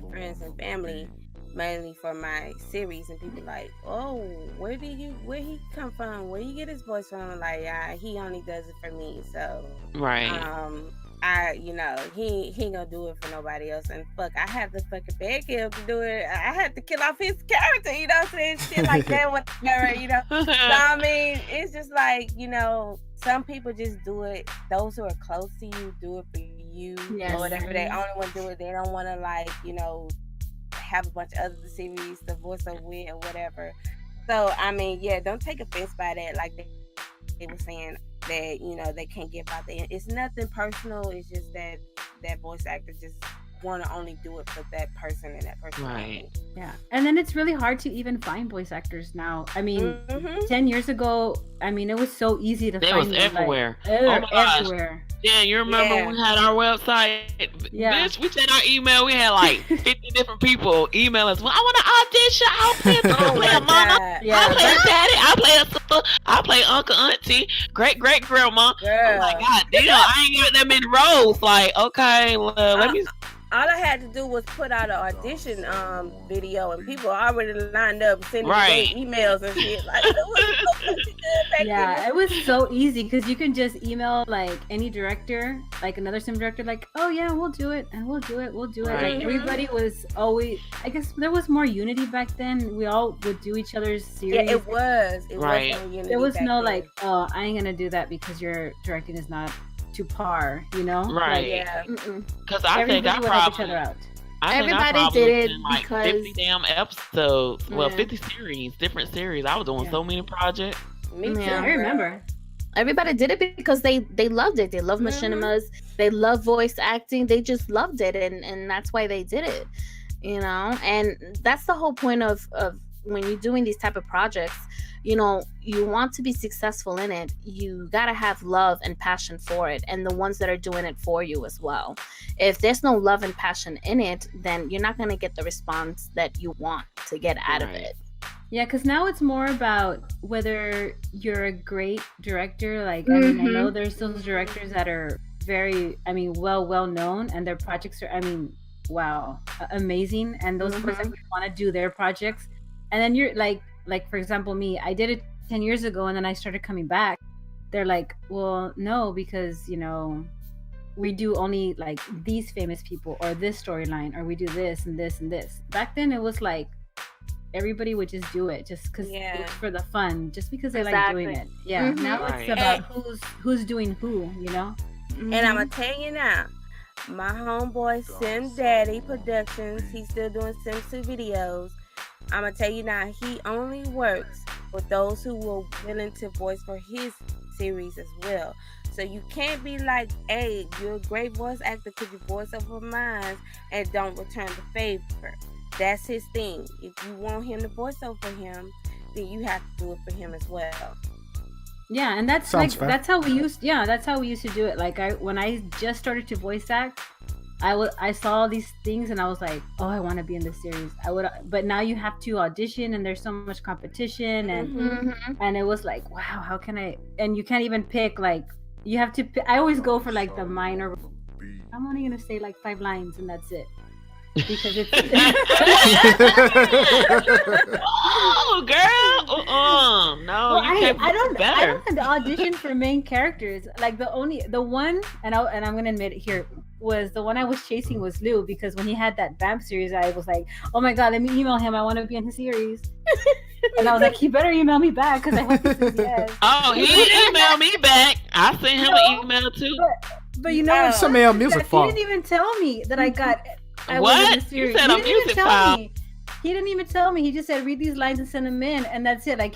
friends and family mainly for my series, and people like, oh, where he come from? Where you get his voice from? Like, he only does it for me. So he ain't gonna do it for nobody else. And fuck, I have to fucking beg him to do it. I had to kill off his character, you know what I'm saying? Shit like that, whatever, you know. So I mean, it's just like, some people just do it. Those who are close to you do it for you, or whatever. They only want to do it. They don't want to, like, have a bunch of other series to voice over with or whatever. So I mean, don't take offense by that. Like they were saying that they can't give out the. It's nothing personal. It's just that voice actor just want to only do it for that person and that person. Right. Yeah. And then it's really hard to even find voice actors now. I mean, 10 years ago, I mean, it was so easy to find. It was everywhere. Like, oh my gosh. Everywhere. Yeah, you remember when we had our website? Yeah. Bitch, we sent our email. We had like 50 different people email us. Well, I want to audition. I'll play a mama. Yeah. I'll play a daddy. I'll play a sister. I'll play uncle, auntie, great grandma. Oh my God, I ain't got that many roles. Like, okay, well, let me. All I had to do was put out an audition video, and people already lined up sending me emails and shit. Like, it was so good back then. It was so easy because you can just email like any director, like another sim director, like, oh yeah, we'll do it. Right. Like, everybody was always, I guess there was more unity back then. We all would do each other's series. Yeah, it was. It right. was more unity. There was back no then. like, oh, I ain't gonna do that because your directing is not to par, Right. Like, yeah. Because I think I would help each probably. other out. Everybody did it like because 50 damn episodes. Well, 50 series, different series. I was doing so many projects. Me too. I remember. Everybody did it because they loved it. They love machinimas. They love voice acting. They just loved it, and that's why they did it. And that's the whole point of when you're doing these type of projects. You want to be successful in it. You gotta have love and passion for it, and the ones that are doing it for you as well. If there's no love and passion in it, then you're not gonna get the response that you want to get out of it. Yeah, because now it's more about whether you're a great director. Like, I mean, I know there's those directors that are very, well known, and their projects are, amazing. And those person want to do their projects, and then you're like for example, me, I did it 10 years ago, and then I started coming back. They're like, well, no, because we do only like these famous people or this storyline, or we do this and this and this. Back then, it was like everybody would just do it just because it's for the fun, just because they like doing it. Yeah. Now it's about who's doing who, And I'm gonna tell you now, my homeboy SimTainement he's still doing Sims 2 videos. I'm gonna tell you now, he only works with those who were willing to voice for his series as well. So you can't be like, hey, you're a great voice actor because you voice over mine and don't return the favor. That's his thing. If you want him to voice over him, then you have to do it for him as well. Yeah, and that's that's how we used to do it. Like, when I just started to voice act, I saw all these things and I was like, oh, I want to be in this series. But now you have to audition, and there's so much competition, and it was like, wow, how can I? And you can't even pick like You have to. I always go for like the minor. I'm only gonna say like 5 lines and that's it. Because it's. Oh, girl! No, Well, you can't. I don't Better. have to audition for main characters. Like the one, and I'm gonna admit it here, was the one I was chasing was Lou, because when he had that Vamp series, I was like, oh my god, let me email him. I want to be in his series. And I was like, he better email me back because I hope he says yes. Oh, he emailed me back. I sent him an email too. But you know, Send me a music he file. didn't even tell me that I got. I What? was in the series. You said a music file. He didn't even tell me. He just said, read these lines and send them in, and that's it. Like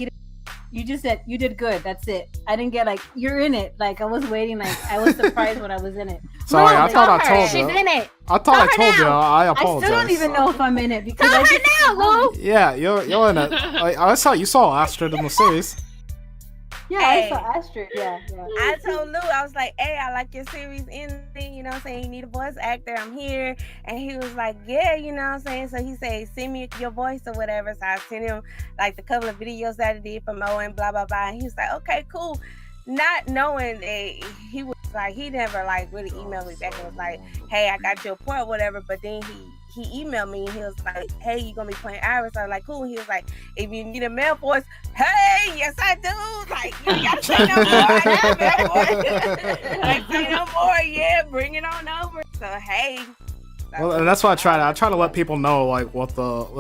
you just said you did good. That's it. I didn't get like you're in it. Like I was waiting. Like I was surprised when I was in it. Sorry, I thought I told She's you. in it. I thought I told you. I I apologize. still don't even know if I'm in it because Tell I her just now, Lou. Yeah, you're in it. I saw you saw Astrid in the series. Yeah, Hey. I saw Astrid. Yeah. I told Lou, I was like, hey, I like your series ending, you know what I'm saying? You need a voice actor, I'm here. And he was like, yeah, you know what I'm saying? So he said, send me your voice or whatever. So I sent him like the couple of videos that I did for Mo and blah, blah, blah. And he was like, okay, cool. Not knowing that he was like, he never like really emailed me back and was like, hey, I got your point or whatever. But then he emailed me and he was like, hey, you gonna be playing Iris? I was like, cool. He was like, if you need a male voice, hey, yes I do. Like, you ain't gotta say no more. I got a male voice. Like, say no more. Yeah, bring it on over. So hey. Well, and that's why I try to let people know like what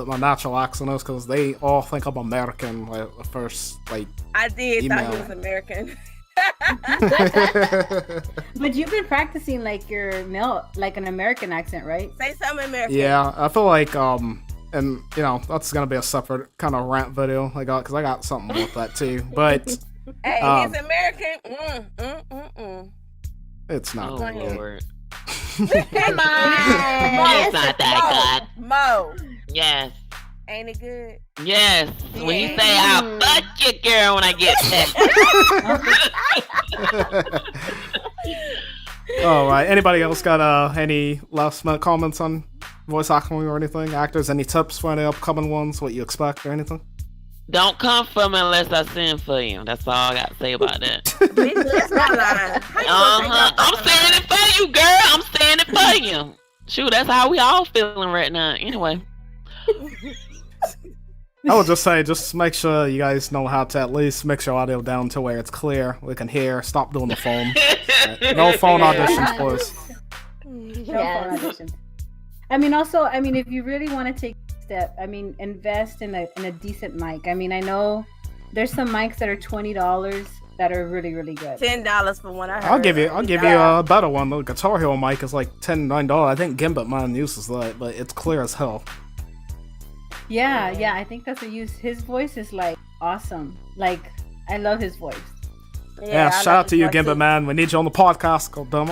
my natural accent is, because they all think I'm American. Like the first like. I did email. thought he was American. But you've been practicing like your like an American accent, right? Say something American. Yeah, I feel like and you know that's gonna be a separate kind of rant video I got, because I got something with that too. But Hey, Um, he's American. it's not Oh, that good. Lord. Come on. It's not that Mo. good. Yes. Ain't it good? Yes. When you say I'll fuck you, girl, when I get back. All right. Anybody else got any last minute comments on voice acting or anything? Actors, any tips for any upcoming ones? What you expect or anything? Don't come for me unless I send for you. That's all I got to say about that. Bitch, that's my line. How you gonna say that? I'm saying it for you, girl. I'm saying it for you. Shoot, that's how we all feeling right now. Anyway. I would just say, just make sure you guys know how to at least mix your audio down to where it's clear. We can hear. Stop doing the phone. No phone auditions, please. Yes. I mean, also, if you really want to take a step, invest in a decent mic. I know there's some mics that are $20 that are really, really good. $10 for one I heard. I'll give you a better one. The Guitar Hero mic is like $9. I think Gimbit mine uses that, but it's clear as hell. Yeah, I think that's a use. His voice is like awesome. Like, I love his voice. Yeah, I shout love out to you, his voice, Gimbit too. man. We need you on the podcast. God damn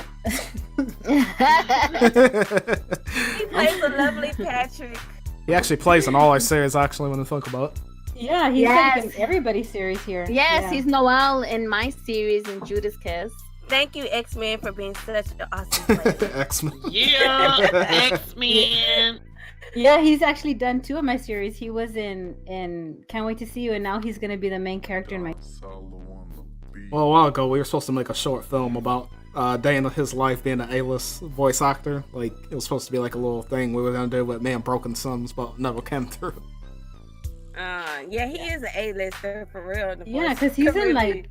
He plays a lovely Patrick. He actually plays in all our series, actually, when we think about it. Yeah, he's like in everybody's series here. Yes, Yeah. he's Noel in my series in Judas Kiss. Thank you, X-Men, for being such an awesome player. X-Men. Yeah, X-Men. Yeah, he's actually done 2 of my series. He was in Can't Wait to See You, and now he's gonna be the main character in my. Well, a while ago, we were supposed to make a short film about a day in his life being an A-list voice actor. Like, it was supposed to be like a little thing we were gonna do with me and Broken Sims, but never came through. Yeah, he is an A-lister for real. in the Yeah, voice because he's in community. like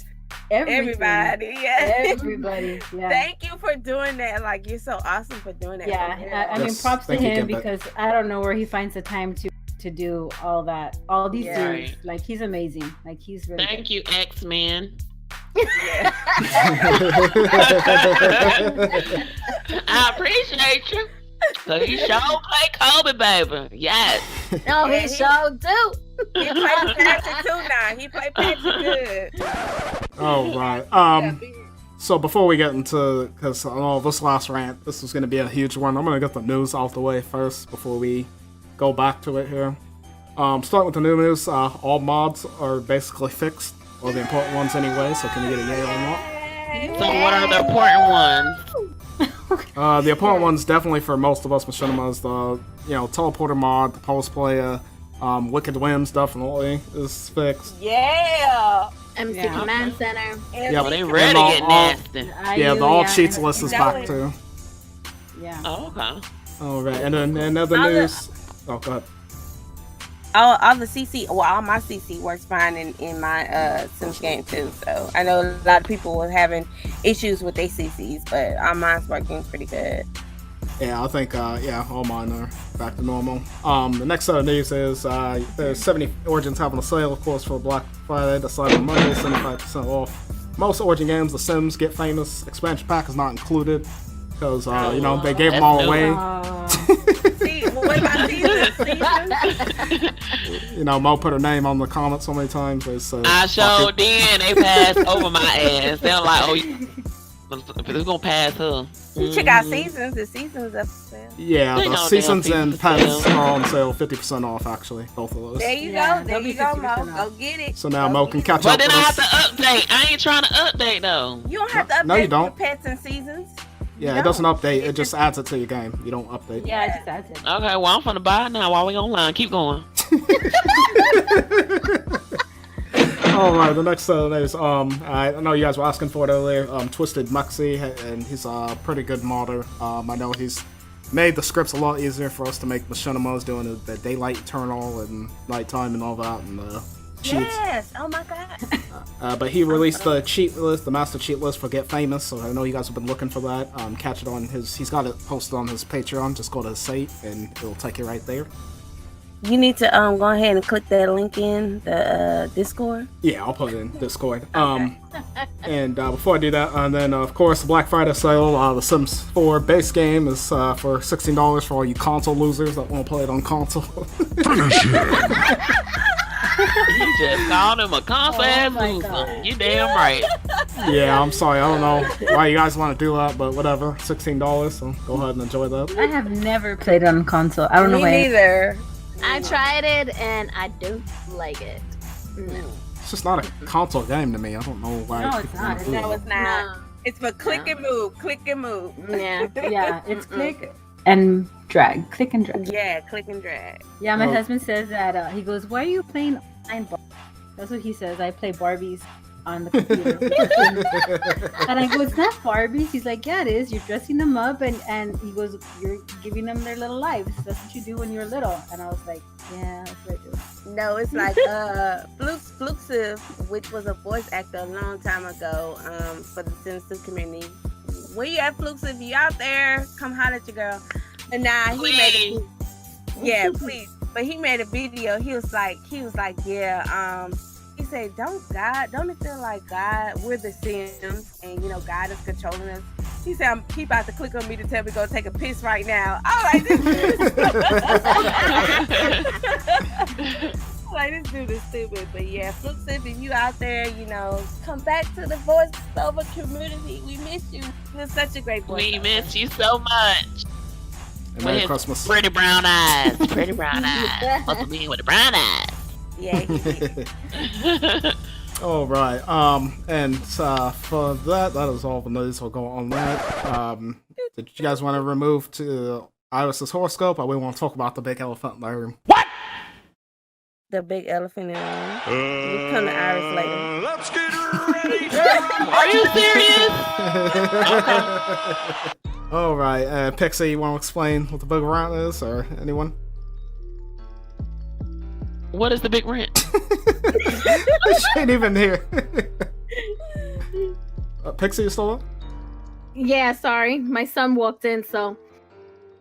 everything. Everybody. Yeah. Everybody. Yeah. Thank you for doing that. Like, you're so awesome for doing that. Yeah, for real. I mean, Yes, props to thank you, him Gimbit. because I don't know where he finds the time to do all that, all these Yeah. series. Like, he's amazing. Like, he's really Thank you, X-Men. Yeah. I appreciate you. So you sure play Kobe, baby. Yes. Oh, Yeah, he sure do. He played Patrick too now. He played Patrick good. All right. So before we get into, because I know this last rant, this is going to be a huge one. I'm going to get the news out the way first before we go back to it here. Starting with the new news, all mods are basically fixed, or the important ones anyway. So can you get a yay on that? So what are the important ones? The important ones definitely for most of us machinimas, the teleporter mod, the pulse player, Wicked Whims definitely is fixed. Yeah. MC Yeah. Command Center. Yeah, Well, they and ready to all- get nasty. Yeah, the all cheats and- list is know back it. too. Yeah. Oh, okay. All right, and then in other Other- news. Oh, go ahead. All the CC, well, all my CC works fine in my Sims game too. So I know a lot of people were having issues with their CCs, but all mine's working pretty good. Yeah, I think all mine are back to normal. The next set of news is there's 70 Origins having a sale, of course, for Black Friday, the Cyber Monday, 75% off. Most Origin games, The Sims Get Famous expansion pack is not included because they gave them all that's away. See, what about seasons? Mo put her name on the comments so many times. They said, I showed then they passed over my ass. They're like, oh, they're gonna pass her. You check out seasons. The seasons up for sale. Yeah, They the know seasons damn and seasons pets sale. are on sale, 50% off actually, both of those. There you Yeah, go. There they'll you be go, Mo. 50% Go off. get it. So now Go Mo get can it. catch But up then with I have us. to update. I ain't trying to update though. You don't have to update No, you don't. for pets and seasons. Yeah, No. it doesn't update. It just adds it to your game. You don't update. Yeah, it just adds it. Okay, well I'm finna buy it now while we online. Keep going. All right, the next is I know you guys were asking for it earlier. Twisted Muxie, and he's a pretty good modder. I know he's made the scripts a lot easier for us to make machinimas, doing the daylight eternal and nighttime and all that, and cheats. Yes. Oh my god. But he released the cheat list, the master cheat list for Get Famous. So I know you guys have been looking for that. Catch it on he's got it posted on his Patreon. Just go to his site and it'll take you right there. You need to go ahead and click that link in the Discord. Yeah, I'll put it in Discord. And before I do that, and then of course the Black Friday sale, the Sims 4 base game is for $16 for all you console losers that want to play it on console. You just called him a console ass loser. You damn right. Yeah, I'm sorry. I don't know why you guys want to do that, but whatever. $16, so go ahead and enjoy that. I have never played on console. I don't know Me why. neither. I tried it and I don't like it. No. It's just not a console game to me. I don't know why. No, it's people wanna not. do No, that. it's not. No. It's for click and move. Click and move. Yeah. Yeah, it's click and drag. Click and drag. Yeah, click and drag. Yeah, my Oh. husband says that he goes, "Why are you playing online Barbies?" That's what he says. I play Barbies on the computer. And I go, "It's not Barbies." He's like, "Yeah, it is. You're dressing them up, and he goes, "You're giving them their little lives. That's what you do when you're little." And I was like, "Yeah, that's what I do." No, it's like Fluxive, which was a voice actor a long time ago for the Sims 2 community. Where you at, Fluxive? You out there? Come holler at your girl. And now he made a yeah, please. But he made a video. He was like, yeah. He said, don't it feel like God? We're the Sims, and God is controlling us. He said, he about to click on me to tell me to go take a piss right now. I'm like, this dude is stupid. But yeah, Fluxive, if you out there, come back to the voiceover community. We miss you. You're such a great voice. We miss you so much. And Merry With his Christmas. pretty brown eyes. Pretty brown eyes. Supposed to be with the brown eyes. Yeah, he did. All right. And for that is all the news. We'll go on that. Did you guys want to remove to Iris's horoscope, or we want to talk about the big elephant in the room? The big elephant in the room. We come to Iris later. Let's get ready. Are you serious? All right. Pixie, you want to explain what the big rant is, or anyone? What is the big rent? She ain't even here. Pixie, you still up? Yeah, sorry. My son walked in, so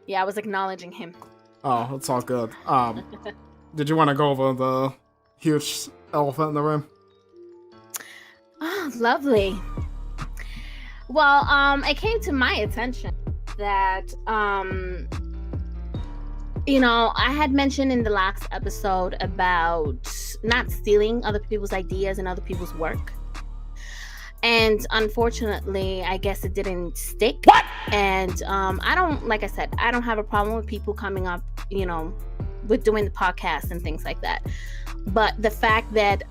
yeah, I was acknowledging him. Oh, it's all good. Did you want to go over the huge elephant in the room? Oh, lovely. Well, it came to my attention that I had mentioned in the last episode about not stealing other people's ideas and other people's work. And unfortunately, I guess it didn't stick. What? And I don't have a problem with people coming up, with doing the podcast and things like that. But the fact that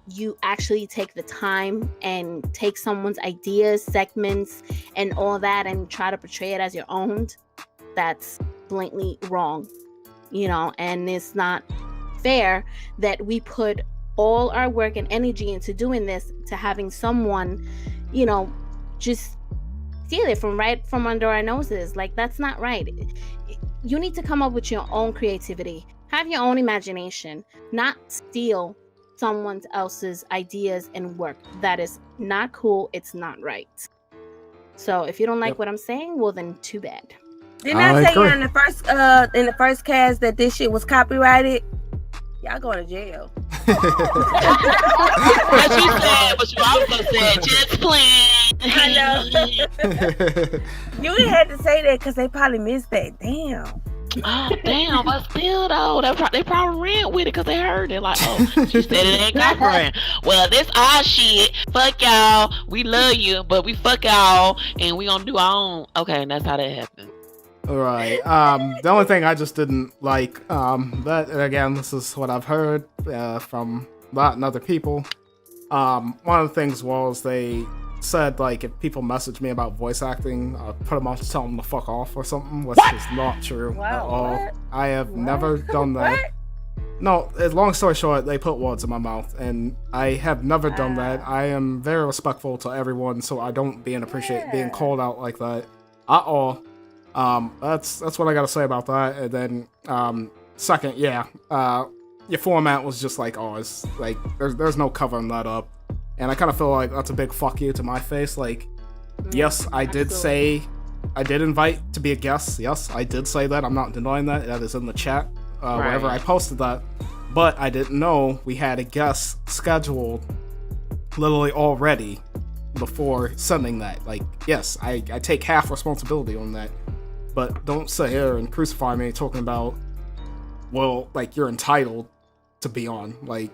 you actually take the time and take someone's ideas, segments, and all that and try to portray it as your own, that's blatantly wrong, and it's not fair that we put all our work and energy into doing this to having someone, you know, just steal it from under our noses. Like, that's not right. You need to come up with your own creativity, have your own imagination, not steal someone else's ideas and work. That is not cool. It's not right. So if you don't like what I'm saying, well then too bad. Didn't I tell you in the first cast that this shit was copyrighted? Y'all going to jail. What you said, but you also said just playing. I know. You had to say that because they probably missed that. Damn. Oh damn! But still though, they probably ran with it because they heard it. Like, oh, she said it ain't copyright. Well, this our shit. Fuck y'all. We love you, but we fuck y'all, and we gonna do our own. Okay, and that's how that happened. All right. The only thing I just didn't like, that again, this is what I've heard from that and other people. One of the things was they said, like, if people message me about voice acting, put them on to tell them to fuck off or something, which is not true at all. What? I have never done that. No, long story short, they put words in my mouth, and I have never done that. I am very respectful to everyone, so I don't appreciate being called out like that at all. That's what I gotta say about that. And then, second, your format was just like, oh, it's like, there's no covering that up. And I kind of feel like that's a big fuck you to my face. Like, yes, I did invite to be a guest. Yes, I did say that. I'm not denying that. That is in the chat whenever I posted that. But I didn't know we had a guest scheduled literally already before sending that. Like, yes, I take half responsibility on that. But don't sit here and crucify me talking about, well, like, you're entitled to be on. Like,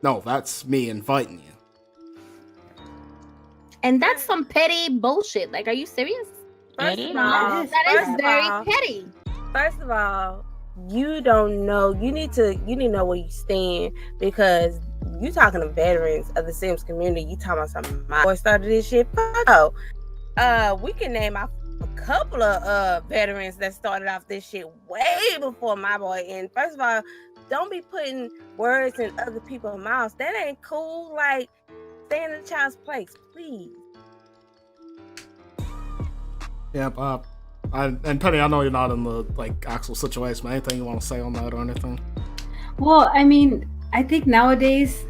no, that's me inviting you. And that's some petty bullshit. Like, are you serious? First of all, that is very petty. First of all, you don't know. You need to know where you stand, because you talking to veterans of the Sims community. You talking about something. My boy started this shit. Fuck. We can name a couple of veterans that started off this shit way before my boy. And first of all, don't be putting words in other people's mouths. That ain't cool. Like, stay in the child's place, please. Yep. And Penny, I know you're not in the like actual situation. Anything you want to say on that or anything? Well, I mean, I think nowadays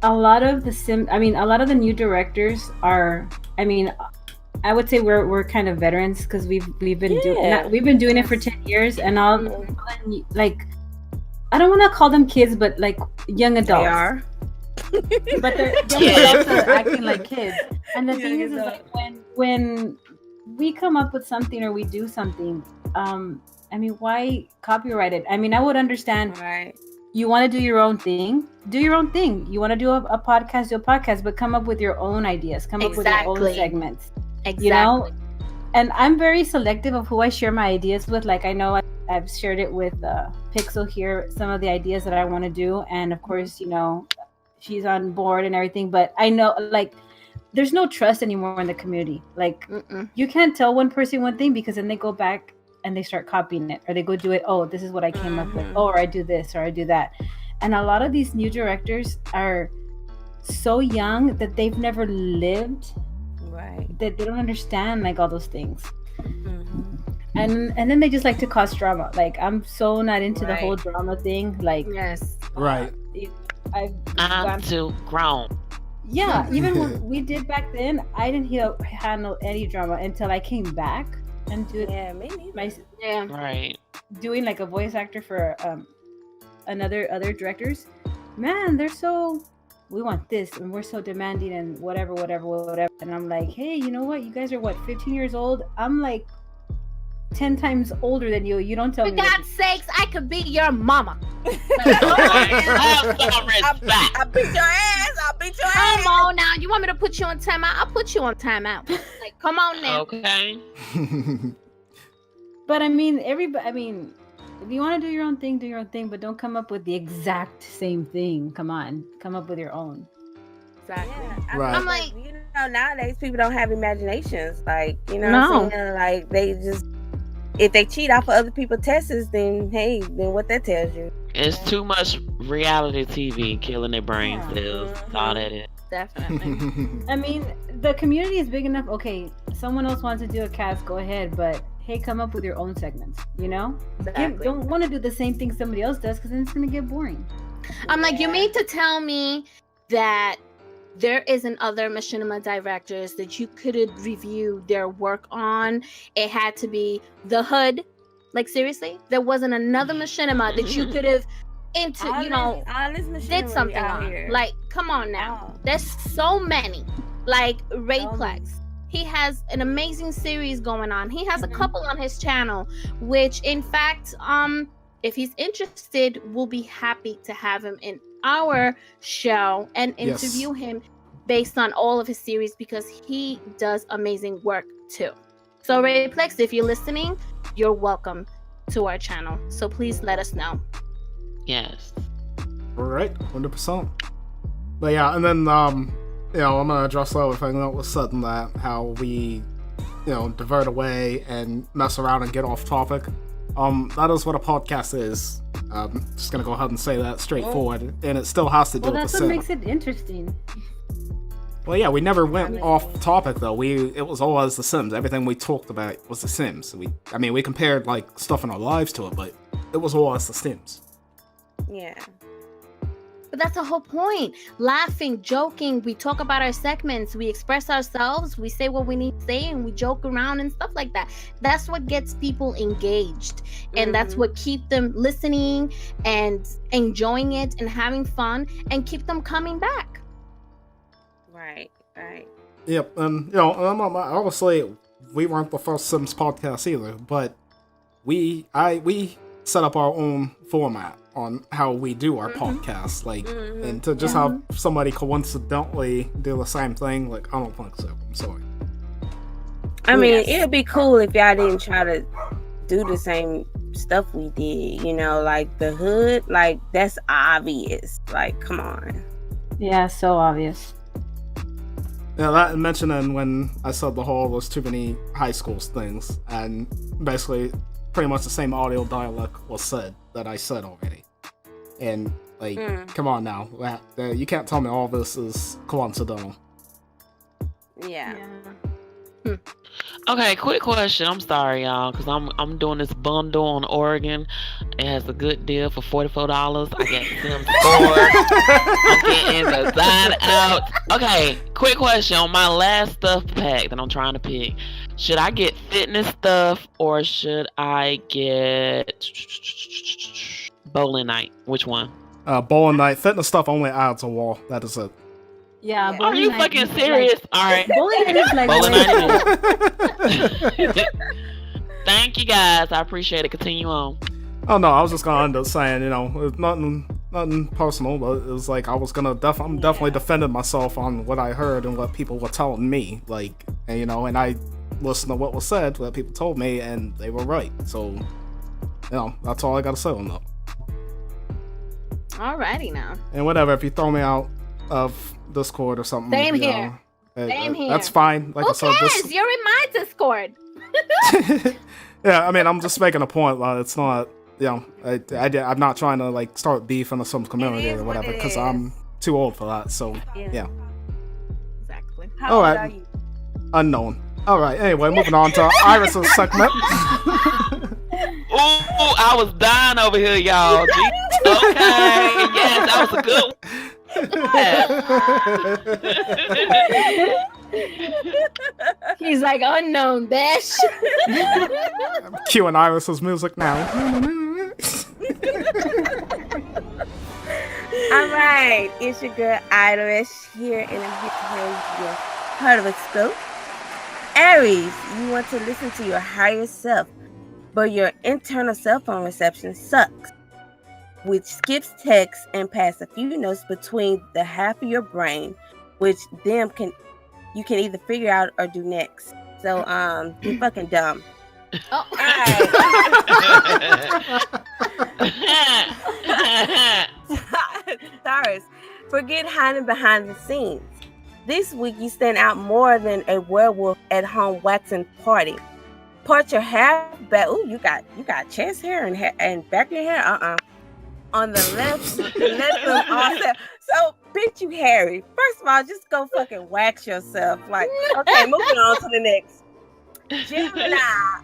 a lot of the new directors are. I mean, I would say we're kind of veterans because we've been doing it for 10 years, and all like, I don't want to call them kids, but like young adults. They are. But they're young adults are acting like kids. And the thing is like when we come up with something or we do something, I mean, why copyright it? I mean, I would understand. Right. You want to do your own thing? Do your own thing. You want to do a podcast? Do a podcast, but come up with your own ideas. Come up with your own segments. Exactly. You know? And I'm very selective of who I share my ideas with. Like, I know I've shared it with Pixel here, some of the ideas that I want to do. And of course, you know, she's on board and everything. But I know, like, there's no trust anymore in the community. Like, you can't tell one person one thing because then they go back and they start copying it, or they go do it. Oh, this is what I came up with. Oh, or I do this, or I do that. And a lot of these new directors are so young that they've never lived. Right. That they don't understand like all those things. And then they just like to cause drama. Like, I'm so not into the whole drama thing. Like, yes. Right. I'm too grown. Yeah, even when we did back then, I didn't handle any drama until I came back and do it. Yeah, maybe. Right. Doing like a voice actor for other directors. Man, they're so, we want this and we're so demanding and whatever. And I'm like, hey, you know what? You guys are 15 years old? I'm like 10 times older than you. You don't tell me. For God's sakes, I could be your mama. I beat your ass. Come on now. You want me to put you on timeout? I'll put you on timeout. Like, come on now. Okay. But I mean, if you want to do your own thing, do your own thing, but don't come up with the exact same thing. Come on, come up with your own. Exactly. Yeah, right. I'm like, you know, nowadays people don't have imaginations. Like, you know, what I'm saying? Like, they just, if they cheat off of other people's tests, then hey, then what that tells you. It's too much reality TV killing their brain cells. That's all that is. Definitely. I mean, the community is big enough. Okay, someone else wants to do a cast, go ahead. But hey, come up with your own segments. You know, Exactly. don't want to do the same thing somebody else does because then it's gonna get boring. I'm like, you mean to tell me that there isn't other machinima directors that you could have reviewed their work on? It had to be the Hood. Like, seriously, there wasn't another machinima that you could have did something on. Here. Like, come on now. There's so many. Like Rayplex. He has an amazing series going on. He has a couple on his channel, which in fact, if he's interested, we'll be happy to have him in our show and interview him based on all of his series because he does amazing work too. So Rayplex, if you're listening, you're welcome to our channel. So please let us know. Yes. Right, 100%. But yeah, and then I'm gonna address everything that was said in that, how we, divert away and mess around and get off topic. That is what a podcast is. Just gonna go ahead and say that straightforward, and it still has to do with the that's sim. what makes it interesting. Well, yeah, we never went off topic though. It was always the Sims. Everything we talked about was the Sims. We compared like stuff in our lives to it, but it was always the Sims. Yeah. But that's the whole point. Laughing, joking, we talk about our segments, we express ourselves, we say what we need to say, and we joke around and stuff like that. That's what gets people engaged. And that's what keeps them listening and enjoying it and having fun and keep them coming back. Right. Yep, and obviously we weren't the first Sims podcast either, but we set up our own format on how we do our podcast, and to just have somebody coincidentally do the same thing, like, I don't think so. I'm sorry. I mean, it'd be cool if y'all didn't try to do the same stuff we did, like the Hood, like, that's obvious. Like, come on. Yeah, so obvious. Yeah, that and mentioning when I said the whole was too many high school things, and basically pretty much the same audio dialect was said that I said already. And, like, come on now. You can't tell me all this is coincidental. Yeah. Okay, quick question. I'm sorry, y'all, because I'm doing this bundle on Oregon. It has a good deal for $44. I get Sims 4. I'm getting the side out. Okay, quick question. On my last stuff pack that I'm trying to pick, should I get fitness stuff or should I get bowling night? Which one? Bowling night. Fitness stuff only adds a wall. That is it. Yeah. Are you fucking serious? All right. Bowling night is like Bowling night. Thank you guys. I appreciate it. Continue on. Oh no, I was just gonna end up saying, it's nothing personal, but it was like I was gonna I'm definitely defending myself on what I heard and what people were telling me, like, and I listened to what was said, what people told me, and they were right. So, that's all I gotta say on that. Alrighty now. And whatever, if you throw me out of Discord or something, Same here. That's fine. Like Who I said, cares? You're in my Discord. Yeah, I mean, I'm just making a point. It's not, I'm not trying to like start beef in the Sims community or whatever, because I'm too old for that. So yeah. Exactly. How old are you? Unknown. All right. Anyway, moving on to Iris's segment. Ooh, I was dying over here, y'all. Okay, yes, that was a good one. He's like, unknown, bitch. I'm cueing Iris's music now. All right, it's your girl Iris here, and I'm here to tell you your horoscope. Aries, you want to listen to your higher self, but your internal cell phone reception sucks, which skips texts and passes a few notes between the half of your brain, which you can either figure out or do next. So you're fucking dumb. Oh. Taurus, forget hiding behind the scenes. This week you stand out more than a werewolf at home waxing party. Part your hair back. Ooh, you got chest hair and back of your hair. on the left, let them all set. So, bitch, you hairy. First of all, just go fucking wax yourself. Like, okay, moving on to the next. Gemini.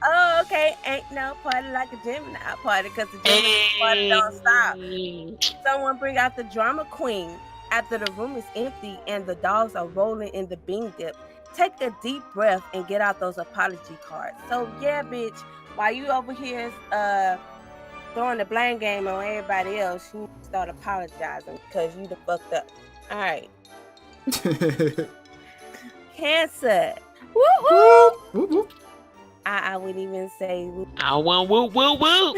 Oh, okay. Ain't no party like a Gemini party because the Gemini party don't stop. Someone bring out the drama queen after the room is empty and the dogs are rolling in the bean dip. Take a deep breath and get out those apology cards. So, yeah, bitch, while you over here throwing the blame game on everybody else, you start apologizing because you the fucked up. All right. Cancer. Whoop, whoop, whoop. I wouldn't even say whoop. I want whoop whoop whoop.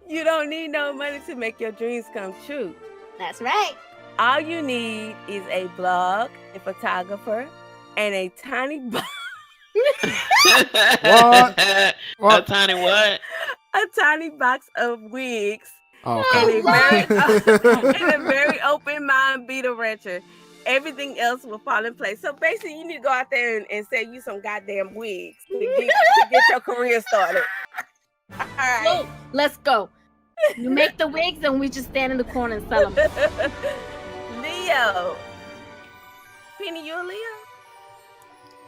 You don't need no money to make your dreams come true. That's right. All you need is a blog, a photographer, and a tiny box. What? A tiny what? A tiny box of wigs. Oh, And okay. a very open mind beta rancher. Everything else will fall in place. So basically, you need to go out there and sell you some goddamn wigs to get your career started. All right. Whoa, let's go. You make the wigs and we just stand in the corner and sell them. Leo. Penny, you a Leo?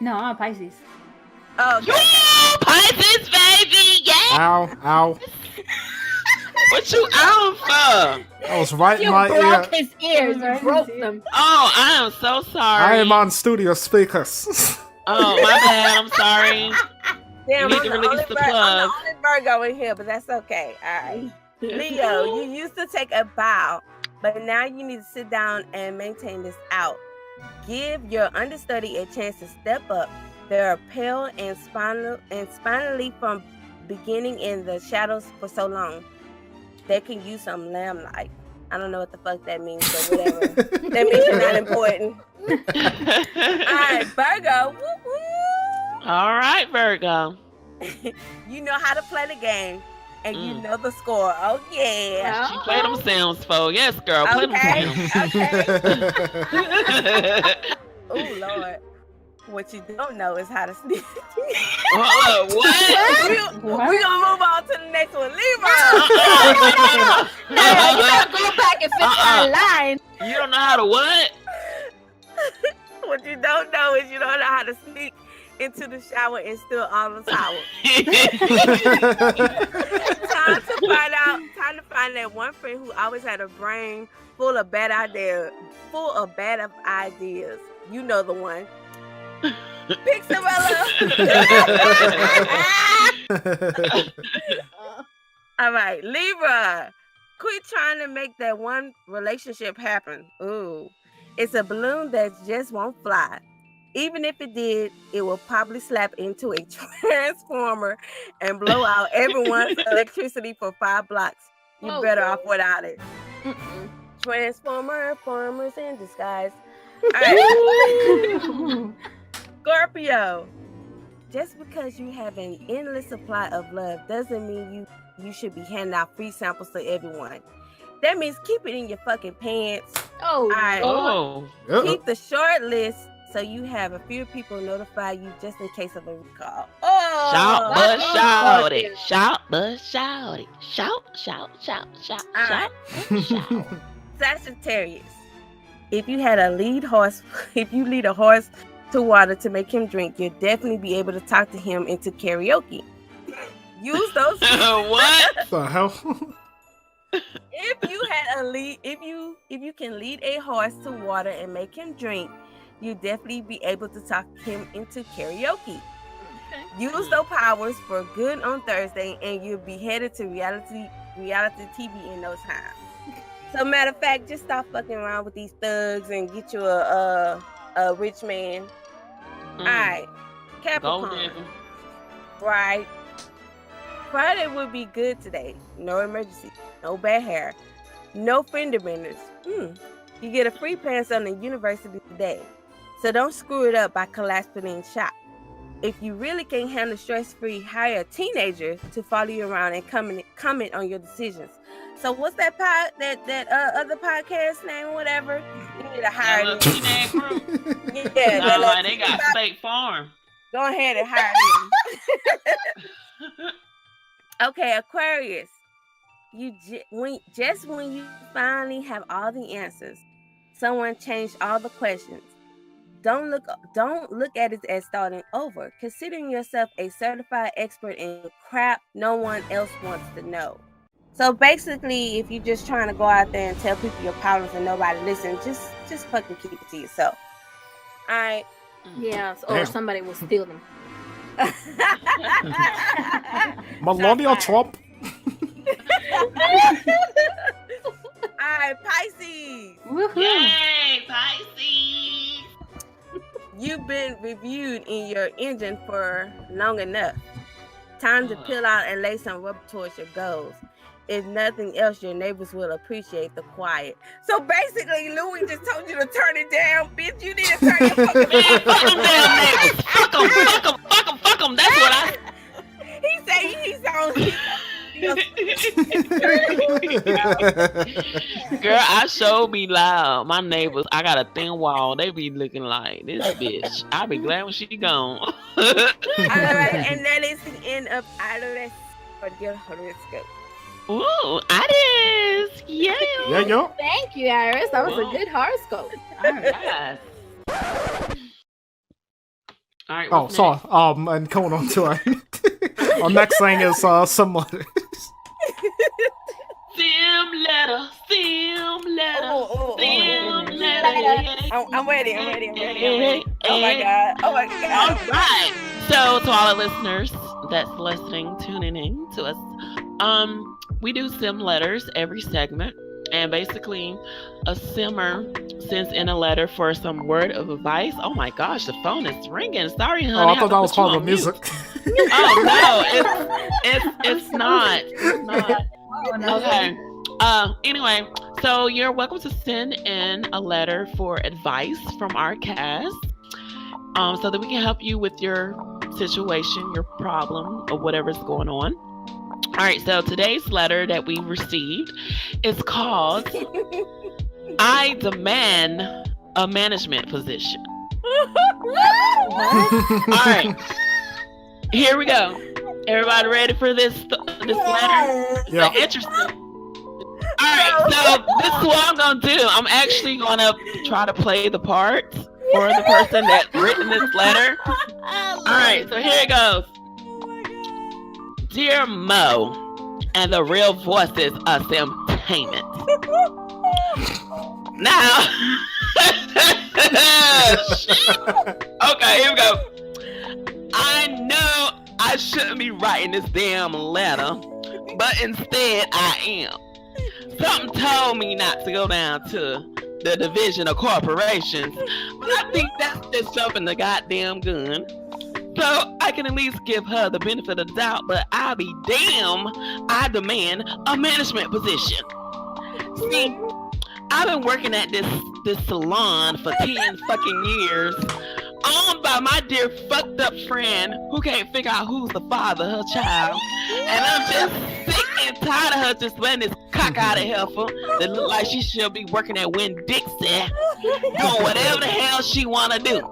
No, I'm a Pisces. Oh, Yeah, Pisces, baby. Yeah. Ow, ow. What you out for? I was right in You my broke ear. his ears. You Right in broke his ear. them. Oh, I am so sorry. I am on studio speakers. Oh, my bad. I'm sorry. damn, You I'm need the, to release only the I'm the plug. only Virgo in here, but that's okay. All right. Leo, you used to take a bow, but now you need to sit down and maintain this out. Give your understudy a chance to step up. They are pale and spinally from beginning in the shadows for so long. They can use some lamplight. I don't know what the fuck that means, but whatever. That means you're not important. All right, Virgo. Woo woo. All right, Virgo. You know how to play the game, and you know the score. Oh yeah. She play them sounds for. Yes, girl. Play Okay. them Okay. sounds. Oh Lord. What you don't know is how to sneak. What? We're gonna move on to the next one. Libra. No, you gotta go back and fix that line. You don't know how to what? What you don't know is you don't know how to sneak into the shower and steal all the towels. Time to find that one friend who always had a brain full of bad ideas. You know the one. Pixxelrella. All right, Libra. Quit trying to make that one relationship happen. Ooh, it's a balloon that just won't fly. Even if it did, it will probably slap into a transformer and blow out everyone's electricity for 5 blocks. You're better off without it. Transformers in disguise. All right. Scorpio. Just because you have an endless supply of love doesn't mean you should be handing out free samples to everyone. That means keep it in your fucking pants. Oh, All right. Oh. Keep the short list so you have a few people notify you just in case of a recall. Oh, Shout, but shout it. Shout, but shout it. Shout, shout, shout, shout, All shout, shout. Sagittarius. If you lead a horse to water to make him drink, you'll definitely be able to talk to him into karaoke. Use those. What? The hell? If you can lead a horse to water and make him drink, you definitely be able to talk him into karaoke. Use those powers for good on Thursday, and you'll be headed to reality TV in no time. So, matter of fact, just stop fucking around with these thugs and get you a rich man. All right, Capricorn. Right. Friday would be good today. No emergency, no bad hair, no fender benders. You get a free pass on the university today. So don't screw it up by collapsing in shop. If you really can't handle stress-free, hire a teenager to follow you around and comment on your decisions. So what's that other podcast name or whatever? You need to hire them. Teenage group. Yeah, They got State Farm. Go ahead and hire them. Okay, Aquarius. Just when you finally have all the answers, someone changed all the questions. Don't look at it as starting over. Considering yourself a certified expert in crap no one else wants to know. So basically, if you're just trying to go out there and tell people your problems and nobody listen, just fucking keep it to yourself. All right. Yes, or Damn. somebody will steal them. Melania Trump. Alright, Pisces. Woohoo. Yay, Pisces! You've been reviewed in your engine for long enough. Time to peel out and lay some rubber towards your goals. If nothing else, your neighbors will appreciate the quiet. So basically, Louis just told you to turn it down, bitch. You need to turn your fucking Man, fuck them damn neighbors. Fuck them, fuck them, fuck them, fuck them. That's what I... He said he's on. Girl, I sure be loud. My neighbors, I got a thin wall. They be looking like this bitch. I be glad when she gone. All right, and that is the end of Iris for your horoscope. Ooh, Iris! Yeah. Yeah, yo. Thank you, Iris. That was Whoa. a good horoscope. All right. All right. Oh, what's sorry. next? And going on to our next thing is some letters. Sim letter. Oh, Sim letter. I'm ready. Oh my god. All right. So to all the listeners that's listening, tuning in to us, we do sim letters every segment, and basically a simmer sends in a letter for some word of advice. Oh my gosh, the phone is ringing. Sorry, honey. Oh, I thought that was put you part of on the music. mute. Oh no, it's not. It's not. Oh, no. Okay. Anyway, so you're welcome to send in a letter for advice from our cast, so that we can help you with your situation, your problem, or whatever's going on. All right, so today's letter that we received is called I Demand a Management Position. All right, here we go. Everybody ready for this letter? Yeah. Interesting. All right, so this is what I'm gonna do. I'm actually gonna try to play the part for the person that's written this letter. All right, so here it goes. Dear Mo and the real voices of Simtainment. Now, okay, here we go. I know I shouldn't be writing this damn letter, but instead I am. Something told me not to go down to the division of corporations, but I think that's just jumping the goddamn gun. So I can at least give her the benefit of the doubt, but I'll be damn, I demand a management position. See, I've been working at this salon for 10 fucking years, owned by my dear fucked up friend who can't figure out who's the father of her child. And I'm just sick and tired of her just letting this cock-eyed heifer that look like she should be working at Winn-Dixie, doing whatever the hell she wanna do.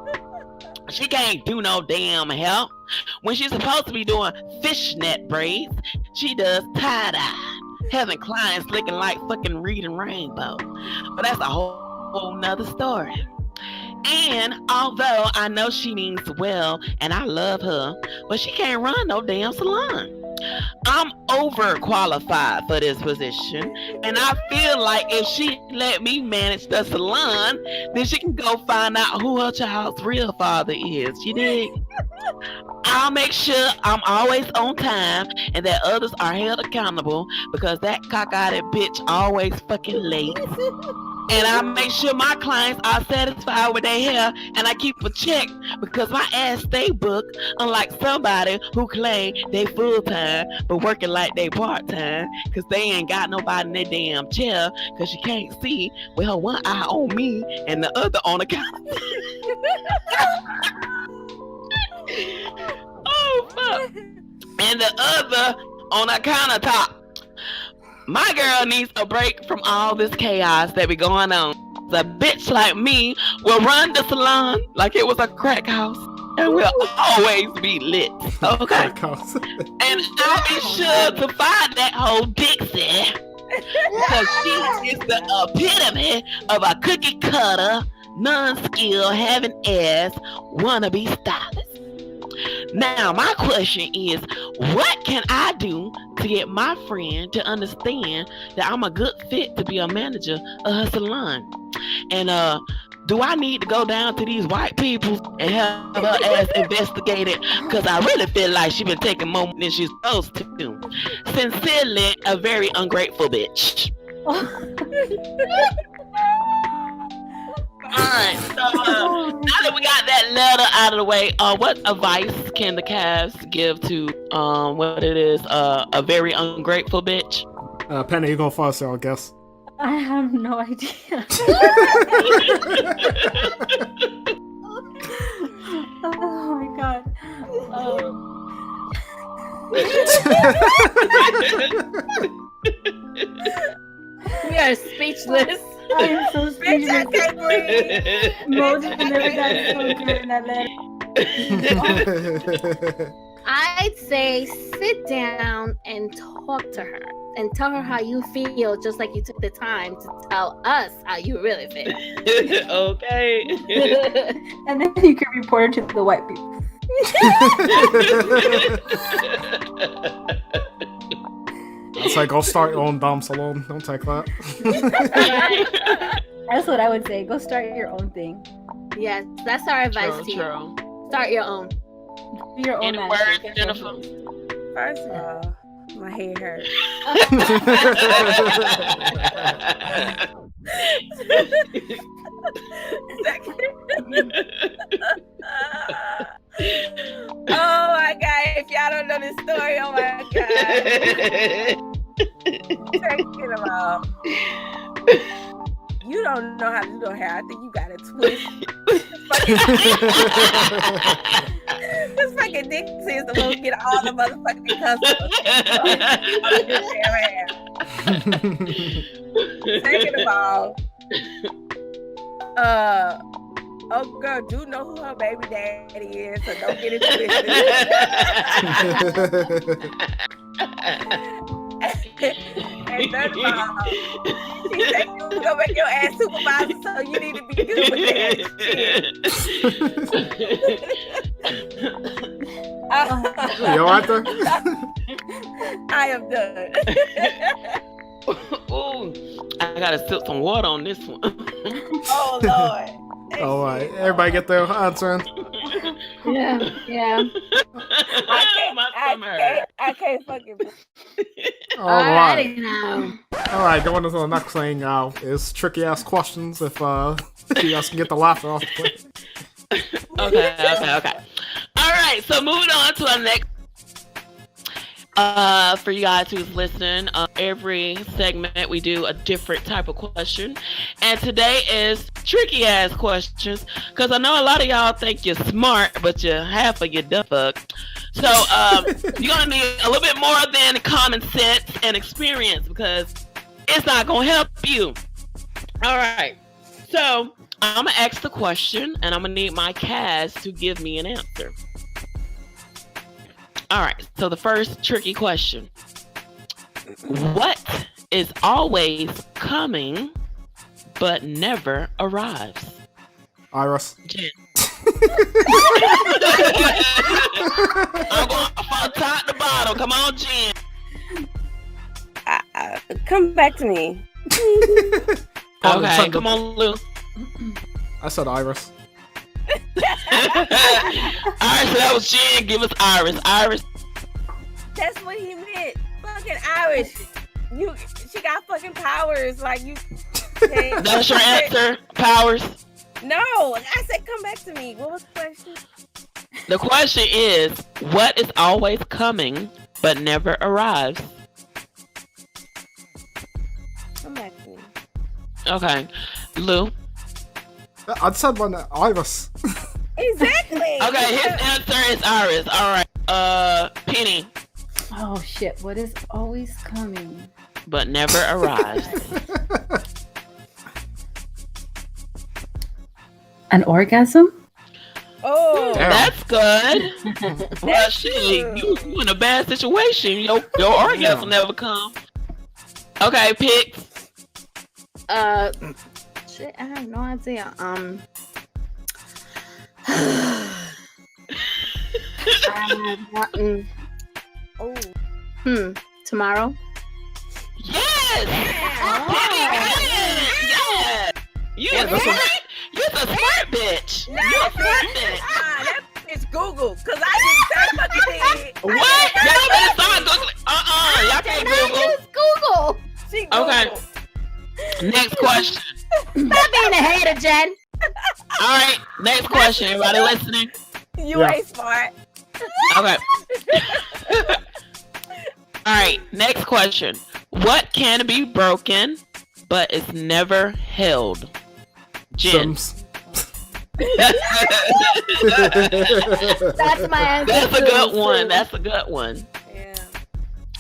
She can't do no damn help. When she's supposed to be doing fishnet braids, she does tie-dye, having clients looking like fucking reading Rainbow. But that's a whole nother story. And although I know she means well and I love her, but she can't run no damn salon. I'm overqualified for this position, and I feel like if she let me manage the salon, then she can go find out who her child's real father is. You dig? I'll make sure I'm always on time and that others are held accountable because that cockeyed bitch always fucking late. And I make sure my clients are satisfied with their hair, and I keep a check because my ass stay booked, unlike somebody who claim they full-time but working like they part-time because they ain't got nobody in their damn chair because she can't see with her one eye on me and the other on the counter. Oh, fuck. And the other on the countertop. My girl needs a break from all this chaos that be going on. A bitch like me will run the salon like it was a crack house. and we'll always be lit. Okay. And I'll be sure to find that whole Pixie. Because she is the epitome of a cookie cutter, non-skilled, having ass, wannabe stylist. Now, my question is, what can I do to get my friend to understand that I'm a good fit to be a manager of her salon? And do I need to go down to these white people and have her ass investigated? Because I really feel like she's been taking more than she's supposed to. Sincerely, a very ungrateful bitch. Alright, so now that we got that letter out of the way, what advice can the cast give to what it is, a very ungrateful bitch? Penny, you go first, I guess. I have no idea. Oh my god. We are speechless. I am so speechless. I can't breathe. Moses never got so good in that letter. I'd say sit down and talk to her and tell her how you feel, just like you took the time to tell us how you really feel. Okay. And then you can report it to the white people. It's like, go start your own damn salon. Don't take that. That's what I would say. Go start your own thing. Yes, that's our advice to you. Start your own. Be your own Any manager. words, Jennifer? First of all, my head hurts. Oh my god, if y'all don't know this story, oh my god. Second of all, you don't know how to do no hair. I think you got a twist. This fucking Dixie is the one who get all the motherfucking customers. Second of all, oh girl, do know who her baby daddy is, so don't get it twisted. And third of all, she said you was gonna make your ass supervisor, so you need to be good with that shit. You alright there? I am done. Ooh, I gotta sip some water on this one. Oh Lord. Alright, everybody get their answer in. Yeah. I can't fucking. Alright. now. Alright, going into the next thing is tricky ass questions if you guys can get the laughter off the plate. Okay. Alright, so moving on to our next. For you guys who's listening, every segment we do a different type of question, and today is tricky ass questions, because I know a lot of y'all think you're smart, but you're half of you dumb fuck. So you're gonna need a little bit more than common sense and experience, because it's not gonna help you. All right, so I'm gonna ask the question, and I'm gonna need my cast to give me an answer. All right, so the first tricky question. What is always coming but never arrives? Iris. Jen. I'm going from top to bottom. Come on, Jen. Come back to me. Okay, come on, Lou. I said Iris. Alright, so that was Jen. Give us Iris. Iris. That's what he meant. Fucking Irish. She got fucking powers. Like you. That's your answer. Powers. No, I said come back to me. What was the question? The question is, what is always coming but never arrives? Come back to me. Okay, Lou. I said one Iris. Exactly. Okay, his answer is Iris. Alright, Penny. Oh shit, what is always coming? But never arrives. An orgasm? Oh, Damn. That's good. Well, shit, you in a bad situation. Your orgasm never come. Okay, pick. Shit, I have no idea. Tomorrow. Yes. Yes. You're a smart bitch. You're a smart bitch. that bitch Google, cause I didn't fucking did. What? Y'all better start googling. Y'all can't Google. Google. She Googled. Okay. Next question. Stop being a hater, Jen. All right. Next question. Everybody listening? You ain't smart. Okay. All right. Next question. What can be broken but is never held? Jen. Sims. That's my answer. That's a good one. That's a good one. Yeah.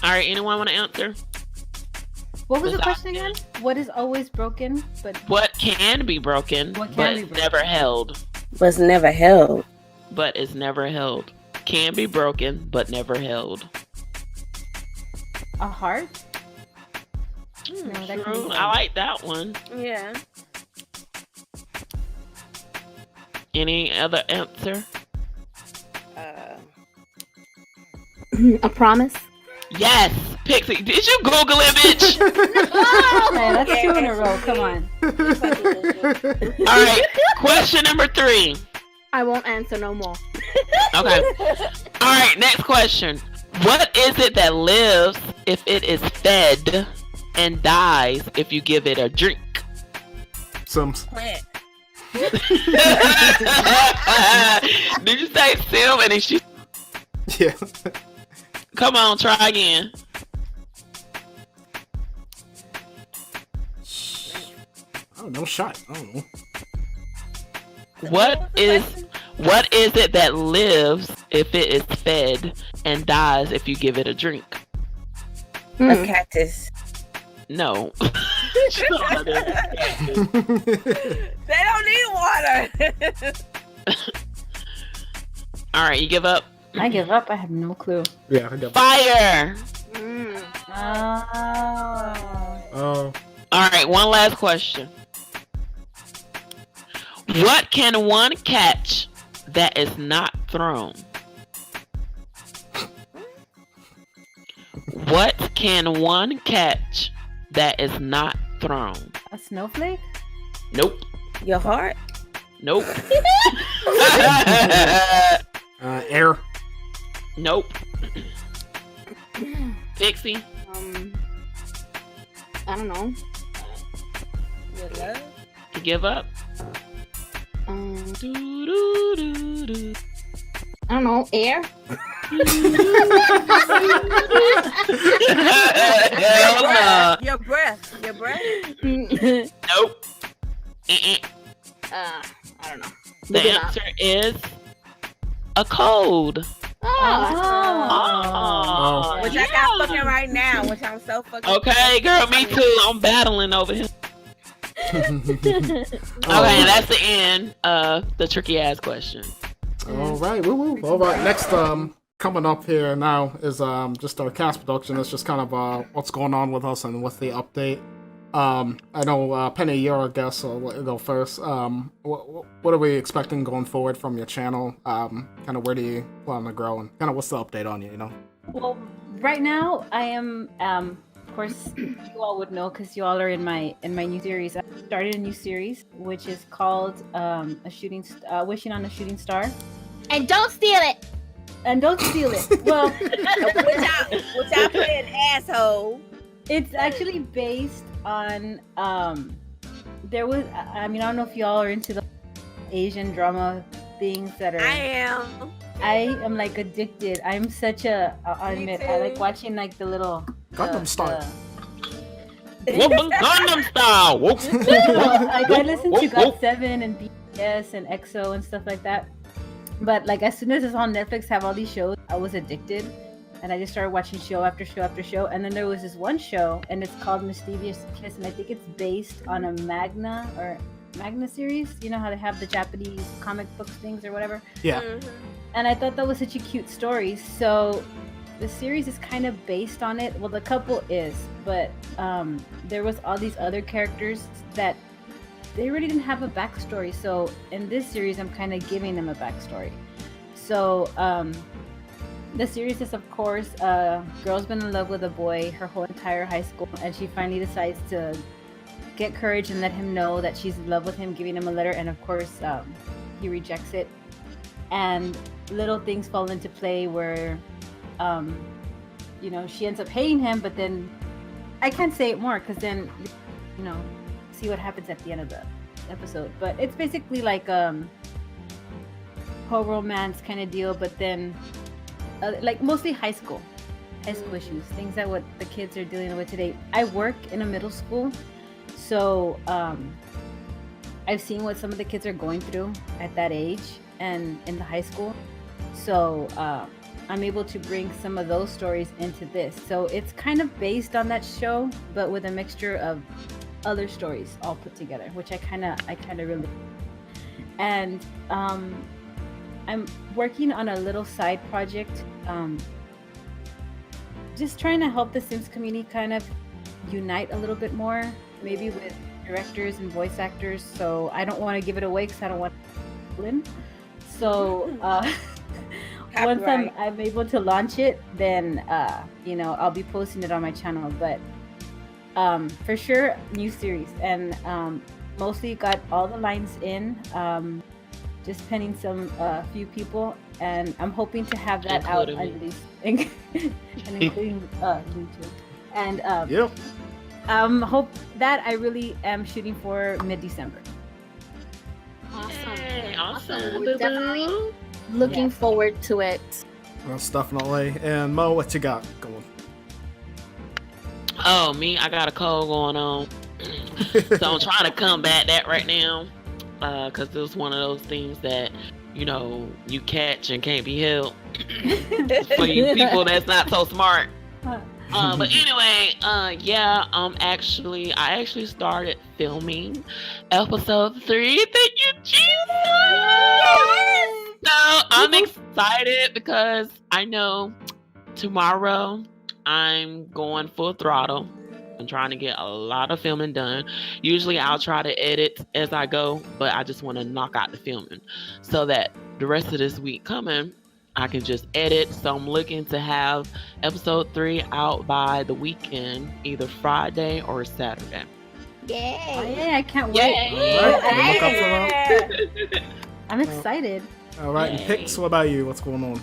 All right. Anyone want to answer? What was the Without question again? What is always broken, but What can be broken What can but be is broken? never held? Was never held. But is never held. Can be broken but never held. a heart? No, that can True. be I like that one. Yeah. Any other answer? A promise. Yes, Pixie. Did you Google it, bitch? Man, that's 2 in a row. Come on. All right. Question number 3. I won't answer no more. Okay. All right. Next question. What is it that lives if it is fed and dies if you give it a drink? Sims. Plant. Did you say Sim? And then she. Yeah. Come on, try again. I don't know. Shot. I don't know. What is it that lives if it is fed and dies if you give it a drink? A cactus. No. They don't need water. All right, you give up. I give up. I have no clue. Yeah. I got. Fire. Oh. All right, one last question. What can one catch that is not thrown? What can one catch that is not thrown? A snowflake? Nope. Your heart? Nope. Air. Nope. Pixie? I don't know. Your love? You give up? Do-do-do-do. I don't know. Air? Hell no. Your breath. Your breath? Nope. I don't know. The answer is a code. Oh. Which I got fucking right now, which I'm so fucking. Okay, girl, me too. I'm battling over here. Okay, that's the end of the tricky ass question. All right, woo. All right, next coming up here now is just our cast production. It's just kind of what's going on with us and what's the update. I know Penny, you're our guest, so I'll let you go first. What are we expecting going forward from your channel? Kind of where do you plan to grow, and kind of what's the update on you? You know. Well, right now I am. Of course, you all would know because you all are in my new series. I started a new series which is called Wishing on a Shooting Star. And don't steal it. And don't steal it. Well, which I put in asshole. it's actually based on there was. I mean, I don't know if y'all are into the Asian drama things that are. I am like addicted. I'm such a. I admit, I like watching like the little. Gangnam Style. Gangnam Style. Like I listen to GOT7 and BTS and EXO and stuff like that. But like as soon as it's on Netflix, have all these shows, I was addicted, and I just started watching show after show after show. And then there was this one show, and it's called Mischievous Kiss, and I think it's based on a manga or manga series. You know how they have the Japanese comic books things or whatever. Yeah. And I thought that was such a cute story. So the series is kind of based on it. Well, the couple is, but there was all these other characters that they really didn't have a backstory. So in this series, I'm kind of giving them a backstory. So the series is, of course, a girl's been in love with a boy her whole entire high school, and she finally decides to get courage and let him know that she's in love with him, giving him a letter, and of course he rejects it. And little things fall into play where you know, she ends up hating him, but then I can't say it more because then, you know, see what happens at the end of the episode. But it's basically like whole romance kind of deal, but then like mostly high school issues, things that what the kids are dealing with today. I work in a middle school, so I've seen what some of the kids are going through at that age and in the high school. So I'm able to bring some of those stories into this. So it's kind of based on that show, but with a mixture of other stories all put together, which I kind of really. And I'm working on a little side project, just trying to help the Sims community kind of unite a little bit more, maybe with directors and voice actors. So I don't want to give it away because I don't want to win. So once I'm able to launch it, then you know, I'll be posting it on my channel. But for sure, new series, and mostly got all the lines in. Just penning some few people, and I'm hoping to have that out at least, and including you too. And Yep. Hope that I really am shooting for mid-December. Awesome. Definitely looking forward to it. That's definitely. And Mo, what you got going? Oh, me, I got a cold going on. So I'm trying to combat that right now. Because it's one of those things that, you know, you catch and can't be helped. For you people that's not so smart. But anyway, yeah, I actually started filming episode 3. Thank you, Jesus! So I'm excited because I know tomorrow I'm going full throttle. I'm trying to get a lot of filming done. Usually I'll try to edit as I go, but I just want to knock out the filming so that the rest of this week coming, I can just edit. So I'm looking to have episode 3 out by the weekend, either Friday or Saturday. Yay! Oh, yeah, I can't wait. I'm excited. All right, and Pix, what about you? What's going on?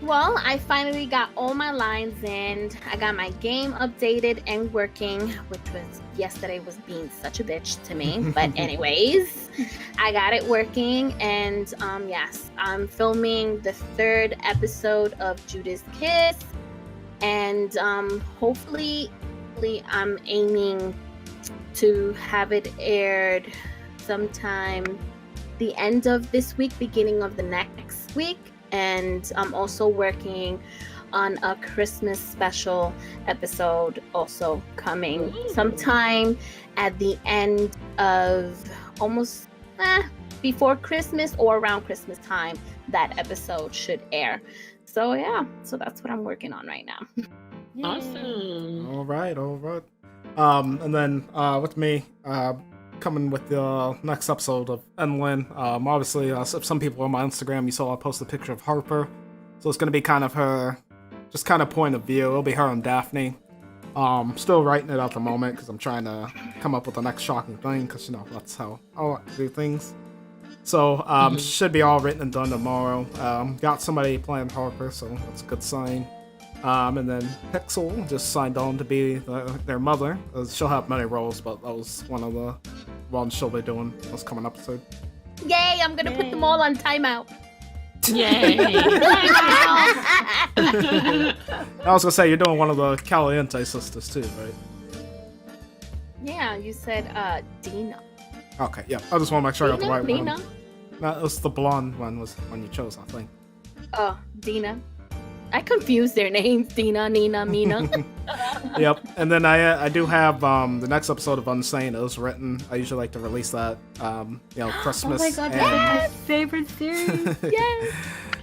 Well, I finally got all my lines in. I got my game updated and working, which was yesterday was being such a bitch to me. But anyways, I got it working, and yes, I'm filming the 3rd episode of Judas Kiss, and hopefully I'm aiming to have it aired sometime the end of this week, beginning of the next week. And I'm also working on a Christmas special episode also coming sometime at the end of almost before Christmas or around Christmas time. That episode should air. So yeah, so that's what I'm working on right now. Awesome. All right. And then with me, coming with the next episode of Penyln. Obviously, some people on my Instagram, you saw I posted a picture of Harper. So it's going to be kind of her, just kind of point of view. It'll be her and Daphne. Still writing it at the moment because I'm trying to come up with the next shocking thing because, you know, that's how I like to do things. So, should be all written and done tomorrow. Got somebody playing Harper, so that's a good sign. And then Pixel just signed on to be their mother. She'll have many roles, but that was one of the ones she'll be doing this coming episode. Yay! I'm gonna put them all on timeout. Yay! I was gonna say, you're doing one of the Caliente sisters too, right? Yeah, you said Dina. Okay, yeah. I just want to make sure I got the right Dina? one. No, it was the blonde one was one you chose, I think. Oh, Dina. I confused their names. Dina, Nina, Mina. Yep. And then I do have the next episode of Unsane is written. I usually like to release that, Christmas. Oh my god, and, that's my favorite series. Yes.